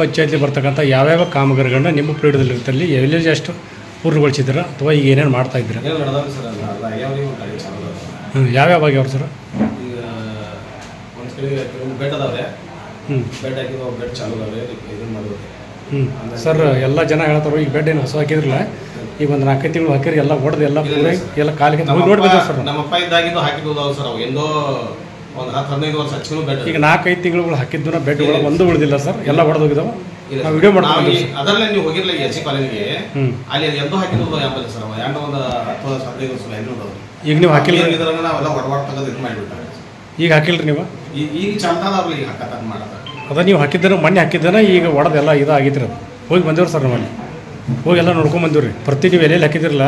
ಪಂಚಾಯತಿ ಬರ್ತಕ್ಕಂಥ ಯಾವ್ಯಾವ ಕಾಮಗಾರಿಗಳನ್ನ ನಿಮ್ಮ ಪೀಠದಲ್ಲಿರ್ತಲ್ಲಿ ಎಲ್ಲಿ ಎಷ್ಟು ಪೂರ್ಣಗೊಳಿಸಿದ್ರ ಅಥವಾ ಈಗ ಏನೇನು ಮಾಡ್ತಾ ಇದ್ದೀರಾ ಯಾವ್ಯಾವ ಆಗ್ಯಾವ್ರಿ ಸರ್
ಈಗ ಒಂದು ಕಡೆ ಬೆಡ್ ಅದಾವೆ ಬೆಡ್ ಹಾಕಿದ್ರು ಬೆಡ್ ಚಾಲು ಅದಾವೆ ಇದನ್ನ ಮಾಡೋದು
ಸರ್ ಎಲ್ಲ ಜನ ಹೇಳ್ತಾರೆ ಈಗ ಬೆಡ್ ಏನು ಹೊಸ ಹಾಕಿದ್ರಲ್ಲ ಈಗ ಒಂದು 4 ತಿಂಗಳು ಹಾಕಿರಿ ಎಲ್ಲ ಹೊಡೆದು ಎಲ್ಲ ಪೂರ ಎಲ್ಲ ಕಾಲಿಗೆ ನೋಡ್ಬೇಕು ಸರ್
ನಮ್ಮಪ್ಪ ಇದ್ದಾಗಿದ್ದು ಹಾಕಿದ್ದು ಸರ್ ಅವು ಎಂದೋ ಒಂದು 10-15 ವರ್ಷ ಹಚ್ಚಿನೂ ಬೆಡ್
ಈಗ 4-5 ತಿಂಗಳು ಹಾಕಿದ್ದು ಬೆಡ್ಗಳು ಒಂದು ಉಳಿದಿಲ್ಲ ಸರ್ ಎಲ್ಲ ಹೊಡೆದೋಗಿದಾವೆ ನಾವು ವಿಡಿಯೋ ಮಾಡ್ತೀವಿ
ಅದರಲ್ಲೇ ನೀವು ಹೋಗಿರ್ಲಿ ಎಚ್ ಕಾಲೇಜಿಗೆ ಅಲ್ಲಿ ಎಂದೋ ಹಾಕಿದ್ದು ಯಾವಲ್ಲ ಸರ್ ಎಂಟು ಒಂದು 10-15 ವರ್ಷ ಎಲ್ಲಿ
ಈಗ ನೀವು ಹಾಕಿಲ್ಲ
ನಾವೆಲ್ಲ ಹೊಡವಾಡ ತೆಗೆದು ಇದು ಮಾಡಿಬಿಟ್ಟಾರೆ
ಈಗ ಹಾಕಿಲ್ರಿ ನೀವು
ಈಗ ಚಾಲ್ತಾದವ್ರಲ್ಲ ಈಗ ಹಾಕತ್ತ ಮಾಡತ್ತ
ಅದ ನೀವು ಹಾಕಿದ್ದೀರ ಮೊನ್ನೆ ಹಾಕಿದ್ದಾನೆ ಈಗ ಹೊಡೆದೆಲ್ಲ ಇದಾಗಿದ್ರಿ ಅದು ಹೋಗಿ ಬಂದೇವ್ರಿ ಸರ್ ನಮ್ಮಲ್ಲಿ ಹೋಗಿ ಎಲ್ಲ ನೋಡ್ಕೊಂಡ್ ಬಂದಿವ್ರಿ ಪ್ರತಿ ನೀವು ಎಲ್ಲೆಲ್ಲಿ ಹಾಕಿದಿರಲ್ಲ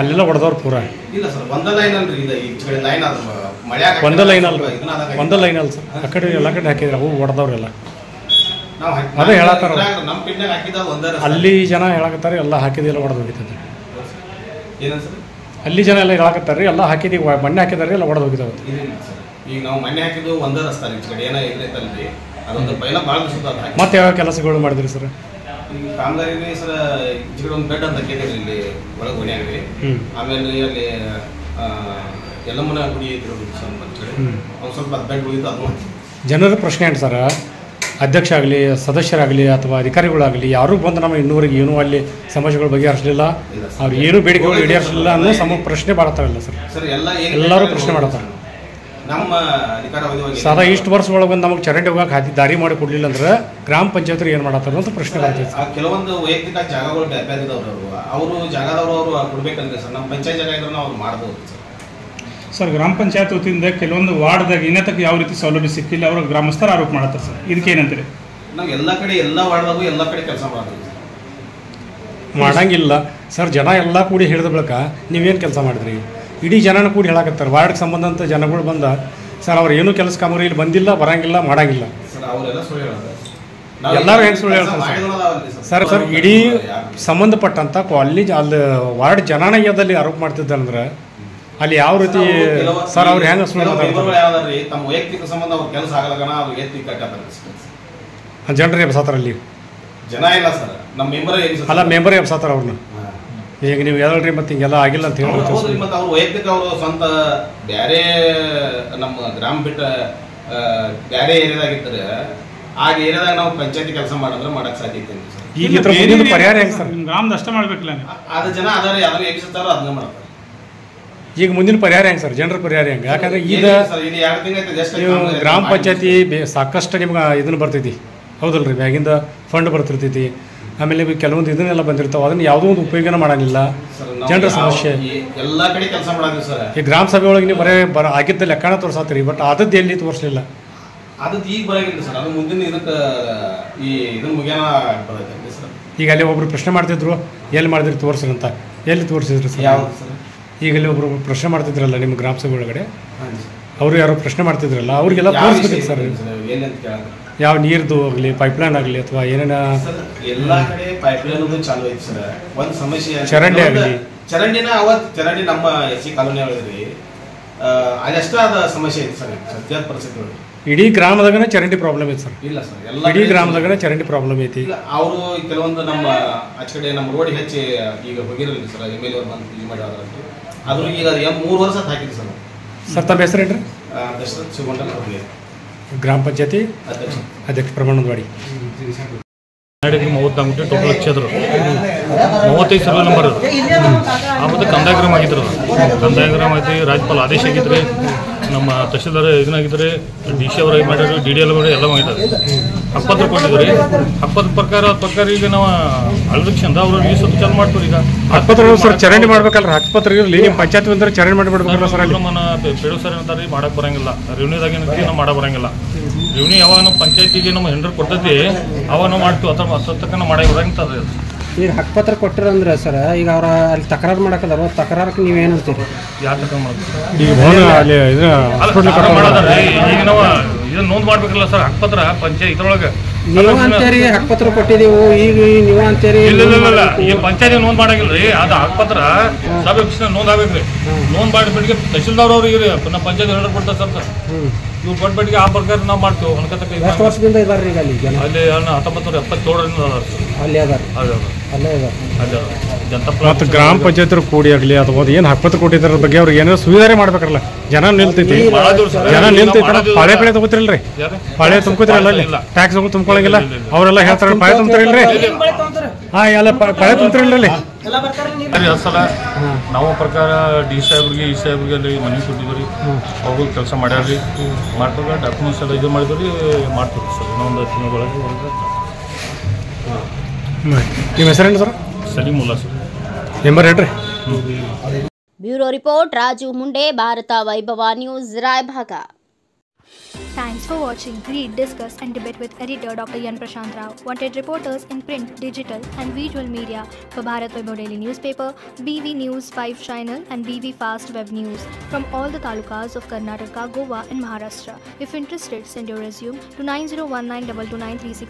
ಅಲ್ಲೆಲ್ಲ ಹೊಡೆದವ್ರು ಪೂರ
ಇಲ್ಲ ಸರ್ ಒಂದ ಲೈನ್ ಅಲ್ರಿ ಇದು ಈ ಕಡೆ ಲೈನ್ ಅದ ಮಳೆ
ಒಂದ ಲೈನ್ ಅಲ್ರಿ ಒಂದ ಲೈನ್ ಅಲ್ಲ ಸರ್ ಆ ಕಡೆ ಎಲ್ಲ ಕಡೆ ಹಾಕಿದ್ರೆ ಹೋಗಿ ಹೊಡೆದವ್ರೆಲ್ಲ ಅದೇ ಹೇಳತ್ತಾರ
ನಮ್ಮ ಪಿಂಡ್ನಾಗ ಹಾಕಿದ ಒಂದರ
ಅಲ್ಲಿ ಜನ ಹೇಳಕತ್ತಾರೆ ಎಲ್ಲ ಹಾಕಿದೆಲ್ಲ ಹೊಡೆದು ಹೋಗಿರ್ತದೆ
ಏನಂತ ಸರ್
ಅಲ್ಲಿ ಜನ ಎಲ್ಲ ಹೇಳಕತ್ತಾರೆ ಎಲ್ಲ ಹಾಕಿದೀವಿ ಮೊನ್ನೆ ಹಾಕಿದಾರೆ ಎಲ್ಲ ಹೊಡೆದು ಹೋಗಿದಾವೆ
ಈಗ ನಾವು ಮನೆ ಹಾಕಿದ್ದು ಒಂದೇ ರಸ್ತೆ ಈ ಕಡೆ ಏನೋ ಇಲ್ಲೈತಲ್ರಿ ಅದೊಂದು ಪೈಲ ಭಾಳ ದಿವಸ
ಮತ್ತೆ ಯಾವ ಕೆಲಸಗಳು ಮಾಡಿದ್ರಿ ಸರ್
ಈಗ ಕಾಮಗಾರಿ ಸರ್ ಈ ಕಡೆ ಒಂದು ಬೆಡ್ ಅಂತ ಹಾಕಿದ್ರಿ ಇಲ್ಲಿ ಒಳಗೆ ಮನೆಯಾಗ್ರಿ ಆಮೇಲೆ ಅಲ್ಲಿ ಎಲ್ಲಮ್ಮನ ಗುಡಿ ಐತಿ ಒಂದು ಸ್ವಲ್ಪ ಬೆಡ್ ಉಳಿತು ಅದು
ಜನರ ಪ್ರಶ್ನೆ ಏನು ಸರ್ ಅಧ್ಯಕ್ಷ ಆಗಲಿ ಸದಸ್ಯರಾಗಲಿ ಅಥವಾ ಅಧಿಕಾರಿಗಳಾಗಲಿ ಯಾರೂ ಬಂದು ನಮ್ಮ ಇನ್ನೂವರೆಗೆ ಏನೂ ಅಲ್ಲಿ ಸಮಸ್ಯೆಗಳು ಬಗೆಹರಿಸಲಿಲ್ಲ ಅವ್ರು ಏನೂ ಬೇಡಿಕೆಗಳು ಈಡೇರಿಸಲಿಲ್ಲ ಅನ್ನೋ ಪ್ರಶ್ನೆ ಮಾಡತ್ತಾರಲ್ಲ ಸರ್ ಎಲ್ಲರೂ ಪ್ರಶ್ನೆ ಮಾಡತ್ತಾರೆ
ನಮ್ಮ ಅಧಿಕಾರವಾಗಿ
ಸದಾ ಇಷ್ಟು ವರ್ಷ ಒಳಗೆ ಬಂದು ನಮಗೆ ಚರಂಡಿ ಹೋಗಕ್ಕೆ ದಾರಿ ಮಾಡಿ ಕೊಡಲಿಲ್ಲ ಅಂದ್ರೆ ಗ್ರಾಮ ಪಂಚಾಯತ್ರು ಏನು ಮಾಡತ್ತಾರ ಅಂತ ಪ್ರಶ್ನೆ ಬರ್ತೈತೆ
ಕೆಲವೊಂದು ವೈಯಕ್ತಿಕ ಜಾಗಗಳು ಬೇರೆದವ್ರು ಅವರು ಜಾಗದವರು ಅವರು ಕೊಡ್ಬೇಕಂದ್ರೆ ಸರ್ ನಮ್ಮ ಪಂಚಾಯತ್ ಜಾಗ ಇದ್ರೆ ನಾವು ಮಾಡ್ಬೋದು
ಸರ್ ಗ್ರಾಮ ಪಂಚಾಯತ್ ವತಿಯಿಂದ ಕೆಲವೊಂದು ವಾರ್ಡ್ದಾಗ ಇನ್ನತಕ್ಕೆ ಯಾವ ರೀತಿ ಸೌಲಭ್ಯ ಸಿಕ್ಕಿಲ್ಲ ಅವರು ಗ್ರಾಮಸ್ಥರು ಆರೋಪ ಮಾಡ್ತಾರೆ ಸರ್ ಇದಕ್ಕೆ ಏನಂತೀರಿ
ನಾವು ಎಲ್ಲ ಕಡೆ ಎಲ್ಲ ವಾರ್ಡ್ದಾಗೂ ಎಲ್ಲ ಕಡೆ ಕೆಲಸ ಮಾಡ್ತೀವಿ
ಮಾಡಂಗಿಲ್ಲ ಸರ್ ಜನ ಎಲ್ಲ ಕೂಡಿ ಹಿಡಿದ ಬಳಿಕ ನೀವೇನು ಕೆಲಸ ಮಾಡಿದ್ರಿ ಇಡೀ ಜನನ ಕೂಡಿ ಹೇಳಕತ್ತಾರೆ ವಾರ್ಡ್ಗೆ ಸಂಬಂಧಂತ ಜನಗಳು ಬಂದ ಸರ್ ಅವ್ರು ಏನೂ ಕೆಲಸ ಕಾಮಗಾರಿ ಇಲ್ಲಿ ಬಂದಿಲ್ಲ ಬರಂಗಿಲ್ಲ ಮಾಡಂಗಿಲ್ಲ ಎಲ್ಲರೂ ಹೆಂಗೆ ಸುಳ್ಳು ಹೇಳ್ತಾರೆ ಸರ್ ಇಡೀ ಸಂಬಂಧಪಟ್ಟಂಥ ಕಾಲೇಜ್ ಅಲ್ಲಿ ವಾರ್ಡ್ ಜನಾನಯದಲ್ಲಿ ಆರೋಪ ಮಾಡ್ತಿದ್ದಂದ್ರೆ ಅಲ್ಲಿ ಯಾವ ರೀತಿ ಸರ್ ಅವ್ರು ಹೆಂಗೆ ಸುಳ್ಳು
ಮಾತಾಡ್ತಾರೆ ತಮ್ಮ ವೈಯಕ್ತಿಕ ಸಂಬಂಧ ಅವ್ರ ಕೆಲಸ ಆಗಲಗನ ಅವ್ರು ವೈಯಕ್ತಿಕ
ಜನರೇ ಎಬ್ಸಾತಾರ ಅಲ್ಲಿ
ಜನ ಇಲ್ಲ ಸರ್ ನಮ್ಮ ಮೆಂಬರ್
ಅಲ್ಲ ಮೆಂಬರೇ ಎಬ್ಸಾತಾರ ಅವ್ರನ್ನ ಈಗ ನೀವು ಹೇಳಲ್ರಿ ಮತ್ತೆ ಹಿಂಗೆಲ್ಲ ಆಗಿಲ್ಲ ಅಂತ ಹೇಳಿ
ಮತ್ತೆ ಅವ್ರು ವೈಯಕ್ತಿಕ ಅವರು ಸ್ವಂತ ಬೇರೆ ನಮ್ಮ ಗ್ರಾಮ ಬಿಟ್ಟ ಬೇರೆ ಏರಿಯಾದಾಗಿದ್ದರೆ ಆ ಏರಿಯಾದಾಗ ನಾವು ಪಂಚಾಯತಿ ಕೆಲಸ ಮಾಡಿದ್ರೆ ಮಾಡಕ್ ಸಾಧ್ಯ ಐತೆ
ಈಗ ಪರಿಹಾರ ಹೆಂಗೆ ಸರ್
ಗ್ರಾಮದ ಅಷ್ಟೇ ಮಾಡ್ಬೇಕಿಲ್ಲ
ಅದು ಜನ ಅದಾರೆ ಅದನ್ನ ಎಬ್ಬಿಸ್ತಾರೋ ಅದನ್ನ ಮಾಡ್ತಾರೆ
ಈಗ ಮುಂದಿನ ಪರಿಹಾರ ಹೆಂಗೆ ಸರ್ ಜನರ ಪರಿಹಾರ ಹೆಂಗೆ ಯಾಕಂದ್ರೆ ಈಗ ನೀವು ಗ್ರಾಮ ಪಂಚಾಯತಿ ಸಾಕಷ್ಟು ನಿಮ್ಗೆ ಇದನ್ನು ಬರ್ತೈತಿ ಹೌದಲ್ರಿ ಬ್ಯಾಗಿಂದ ಫಂಡ್ ಬರ್ತಿರ್ತೈತಿ ಆಮೇಲೆ ಕೆಲವೊಂದು ಇದನ್ನೆಲ್ಲ ಬಂದಿರ್ತಾವೆ ಅದನ್ನ ಯಾವುದೋ ಒಂದು ಉಪಯೋಗನ ಮಾಡಂಗಿಲ್ಲ ಜನರ ಸಮಸ್ಯೆ
ಎಲ್ಲ ಕಡೆ ಕೆಲಸ ಮಾಡೋದು ಸರ್
ಈ ಗ್ರಾಮ ಸಭೆ ಒಳಗೆ ನೀವು ಬರೇ ಆಗಿದ್ದ ಲೆಕ್ಕನ ತೋರ್ಸಾತ್ರಿ ಬಟ್ ಆದದ್ದು ಎಲ್ಲಿ ತೋರಿಸಲಿಲ್ಲ
ಅದಕ್ಕೆ ಈಗ ಬರಂಗಿಲ್ಲ ಸರ್ ಅದು ಮುಂದಿನ ಇದಕ್ಕೆ ಈ ಇದನ್ನ ಮುಗಿಯೋಣ ಬರ್ತೈತೆ ಸರ್
ಈಗ ಅಲ್ಲಿ ಒಬ್ರು ಪ್ರಶ್ನೆ ಮಾಡ್ತಿದ್ರು ಎಲ್ಲಿ ಮಾಡಿದ್ರಿ ತೋರಿಸ್ರಿ ಅಂತ ಎಲ್ಲಿ ತೋರಿಸಿದ್ರಿ ಸರ್
ಯಾವ್ದು ಸರ್
ಈಗ ಅಲ್ಲಿ ಒಬ್ರು ಪ್ರಶ್ನೆ ಮಾಡ್ತಿದ್ರಲ್ಲ ನಿಮ್ಮ ಗ್ರಾಮ ಸಭೆ ಒಳಗಡೆ ಅವರು ಯಾರೋ ಪ್ರಶ್ನೆ ಮಾಡ್ತಿದ್ರಲ್ಲ ಅವ್ರಿಗೆಲ್ಲ ತೋರಿಸ್ಬೇಕಿತ್ತು ಸರ್ ಯಾವ ನೀರ್ದು ಆಗಲಿ ಪೈಪ್ಲೈನ್ ಆಗಲಿ ಅಥವಾ ಏನೇನ
ಎಲ್ಲ ಕಡೆ ಪೈಪ್ಲೈನ್ ಚಾಲು ಐತಿ ಸರ್ ಒಂದು ಸಮಸ್ಯೆ
ಚರಂಡಿ ಆಗಲಿ
ಚರಂಡಿನ ಅವತ್ತು ಚರಂಡಿ ನಮ್ಮ SC ಕಾಲೋನಿ ಹೇಳಿದ್ರಿ ಅದೆಷ್ಟ ಅದ ಸಮಸ್ಯೆ ಐತಿ ಸರ್ ಸದ್ಯದ ಪರಿಸ್ಥಿತಿ ಒಳಗೆ
ಇಡೀ ಗ್ರಾಮದಾಗನೇ ಚರಂಡಿ ಪ್ರಾಬ್ಲಮ್ ಐತಿ ಸರ್
ಇಲ್ಲ ಸರ್ ಎಲ್ಲ
ಇಡೀ ಗ್ರಾಮದಾಗನೇ ಚರಂಡಿ ಪ್ರಾಬ್ಲಮ್ ಐತಿ
ಅವರು ಕೆಲವೊಂದು ನಮ್ಮ ಆಚೆ ಕಡೆ ನಮ್ಮ ರೋಡ್ ಹೆಚ್ಚಿ ಈಗ ಹೋಗಿರಲಿ ಸರ್ MLA ಅವ್ರು ಬಂದು ಇದು ಮಾಡಿ ಅದ್ರಿಗೆ ಈಗ 3 ವರ್ಷ ಹಾಕಿದ್ರಿ ಸರ್
ಸರ್ ತಮ್ಮ ಹೆಸರೇನ್ರಿ
ದಶರಥ್ ಶಿವಮಂಡಲ್ ಅವ್ರಿಗೆ
ಗ್ರಾಮ ಪಂಚಾಯತಿ ಅಧ್ಯಕ್ಷ ಪ್ರಮಾಣದವಾಡಿ.
34 ಟೋಟಲ್ ಕ್ಷೇತ್ರ 35 ಸರ್ವೆ ನಂಬರ್ ಆಮೇಲೆ ಕಂದಾಯ ಗ್ರಾಮ ಆಗಿದ್ರು. ಕಂದಾಯ ಗ್ರಾಮ ಐತಿ, ರಾಜ್ಯಪಾಲ ಆದೇಶ ಆಗಿದ್ರಿ, ನಮ್ಮ ತಹಶೀಲ್ದಾರ್ ಇದನ್ನಾಗಿದ್ರಿ, ಡಿ ಸಿ ಅವರು ಮಾಡಿದ್ರು, ಡಿ ಡಿ ಎಲ್ ಮಾಡಿ ಎಲ್ಲ ಮಾಡಿದ್ದಾರೆ. ಹಕ್ಕಪತ್ರ ಕೊಟ್ಟಿದ್ರಿ. ಹಕ್ಕಪತ್ರ ಪ್ರಕಾರ ಈಗ ನಾವು ಅಳದಕ್ಷಂದ ಅವರು ಈ ಸತ್ತು ಚಾಲು ಮಾಡ್ತೀವಿ. ಈಗ
ಹಕ್ಕಪತ್ರ ಸರ್ ಚರಂಡಿ ಮಾಡ್ಬೇಕಲ್ರಿ, ಹಕ್ಕಪತ್ರ ಇರಲಿ ನಿಮ್ಮ ಪಂಚಾಯತ್ ಬಂದ್ರೆ ಚರಂಡಿ ಮಾಡಿಬಿಡ್ಬೇಕಲ್ಲ ಸರ್.
ನಮ್ಮನ್ನ ಪೇಡು ಸರ್ ಅಂತಾರೆ ಮಾಡಕ್ಕೆ ಬರಂಗಿಲ್ಲ, ರೆವಿನ್ಯೂದಾಗ ಏನಂತೀವಿ ನಾವು ಮಾಡಕ್ಕೆ ಬರಂಗಿಲ್ಲ. ರೆವಿನ್ಯೂ ಯಾವಾಗ ನಮ್ಮ ಪಂಚಾಯತಿಗೆ ನಮ್ಮ ಹೆಂಡ್ರು ಕೊಡ್ತೈತಿ ಅವಾಗ ನಾವು ಮಾಡ್ತೀವಿ, ಹತ್ತಕ್ಕ ನಾವು ಮಾಡಕ್ಕೆ ಬರಂಗಿಲ್ಲ.
ಈಗ ಹಕ್ಕಪತ್ರ ಕೊಟ್ಟಿರಂದ್ರೆ ಸರ್, ಈಗ ಅವ್ರ ಅಲ್ಲಿ ತಕರಾರು ಮಾಡಕ್ಕಲ್ಲ, ತಕರಾರಕ್ಕೆ ನೀವೇನಂತೀರಿ?
ಯಾವ ತಕರಾರು ಮಾಡ್ತೀವಿ
ಈಗ
ಈಗ ನಾವು ಇದನ್ನ ನೋಂದು ಮಾಡ್ಬೇಕಲ್ಲ ಸರ್. ಹಕ್ಕಪತ್ರ ಪಂಚಾಯತ್ ಇದ್ರೊಳಗೆ
ನೀವು ಅಂತೀರಿ ಹಕ್ಕಪತ್ರ ಕೊಟ್ಟಿದ್ದೀವಿ, ಈಗ ನೀವು ಅಂತೀರಿ
ಇಲ್ಲ ಈಗ ಪಂಚಾಯತಿ ನೋಂದ್ ಮಾಡಂಗಿಲ್ರಿ. ಅದು ಹಕ್ಕಪತ್ರ ಸಬ್ ಆಫೀಸ್ನ ನೋಂದ್ ಆಗ್ಬೇಕ್ರಿ. ನೋಂದ್ ಮಾಡಿಬಿಟ್ಟಿಗೆ ತಹಶೀಲ್ದಾರ್ ಅವ್ರು ಇವ್ರಿ ನಮ್ಮ ಪಂಚಾಯತ್ ಹೆಂಡ್ರು ಕೊಡ್ತಾರೆ ಸರ್. ಇವ್ರು ಕೊಟ್ಬಿಟ್ಟಿಗೆ ಆ ಪ್ರಕಾರ ನಾವು ಮಾಡ್ತೀವಿ.
ಎಷ್ಟು ವರ್ಷದಿಂದ ಇದಾರೆ ಈಗ ಅಲ್ಲಿ?
ಅಲ್ಲಿ 1977ರಿಂದ
ಅಲ್ಲಿ ಅದಾರ, ಅಲ್ಲೇ ಅದಾರ
ಜನತಾ.
ಮತ್ತು ಗ್ರಾಮ ಪಂಚಾಯತ್ ಕೂಡಿ ಆಗಲಿ ಅಥವಾ ಏನು ಹಕ್ಕಪತ್ರ ಕೊಟ್ಟಿದ್ರ ಬಗ್ಗೆ ಅವ್ರಿಗೆ ಏನಾದ್ರು ಸುವಿಧಾರೆ ಮಾಡ್ಬೇಕಲ್ಲ. ಜನ ನಿಲ್ತೈತಿ, ಪಾಳೆ ಪಳೆ ತಗೋತಿರಲ್ರಿ, ಪಾಳೆ ತುಂಬ್ಕೋತಿರಲ್ಲ, ಅಲ್ಲಿ ಟ್ಯಾಕ್ಸ್ ತುಂಬ್ಕೊಳಂಗಿಲ್ಲ. ಅವರೆಲ್ಲ ಹೇಳ್ತಾರೆ ಪಾಳೆ ತುಂಬ್ತಾರಿಲ್ರಿ. ಎಲ್ಲ ಪಾಳೆ ತುಂಬ್ತಾರಿಲ್ರಿ.
ಸಲ ನಾವು ಪ್ರಕಾರ ಡಿ ಸಾಹೇಬ್ರಿಗೆ ಈ ಸಾಹೇಬ್ರಿಗೆ ಅಲ್ಲಿ ಮನೆ ಕೊಟ್ಟಿದ್ರಿ, ಅವರು ಕೆಲಸ ಮಾಡ್ಯಾರ್ರಿ. ಮಾಡ್ತಾರೆ ಡಾಕ್ಯುಮೆಂಟ್ಸ್ ಎಲ್ಲ ಇದು ಮಾಡಿದ್ರಿ, ಮಾಡ್ತೀವಿ ಸರ್. ಇನ್ನೊಂದು ತಿಂಗಳೊಳಗೆ
ನಿಮ್ಮ ಹೆಸರೇನು ಸರ್?
ಸಲೀಮುಲ್ಲಾ ಸರ್.
ನಂಬರ್ ಹೇಳ್ರಿ.
Bureau report Raju Munde, Bharata Vaibhava news, Raibag.
Thanks for watching. Read, discuss and debate with editor Dr. Yan Prashant Rao. Wanted reporters in print, digital and visual media for Bharat Vaibhav Daily Newspaper, BV News 5 Channel and BV Fast Web News from all the talukas of Karnataka, Goa and Maharashtra. If interested, send your resume to 9019229369.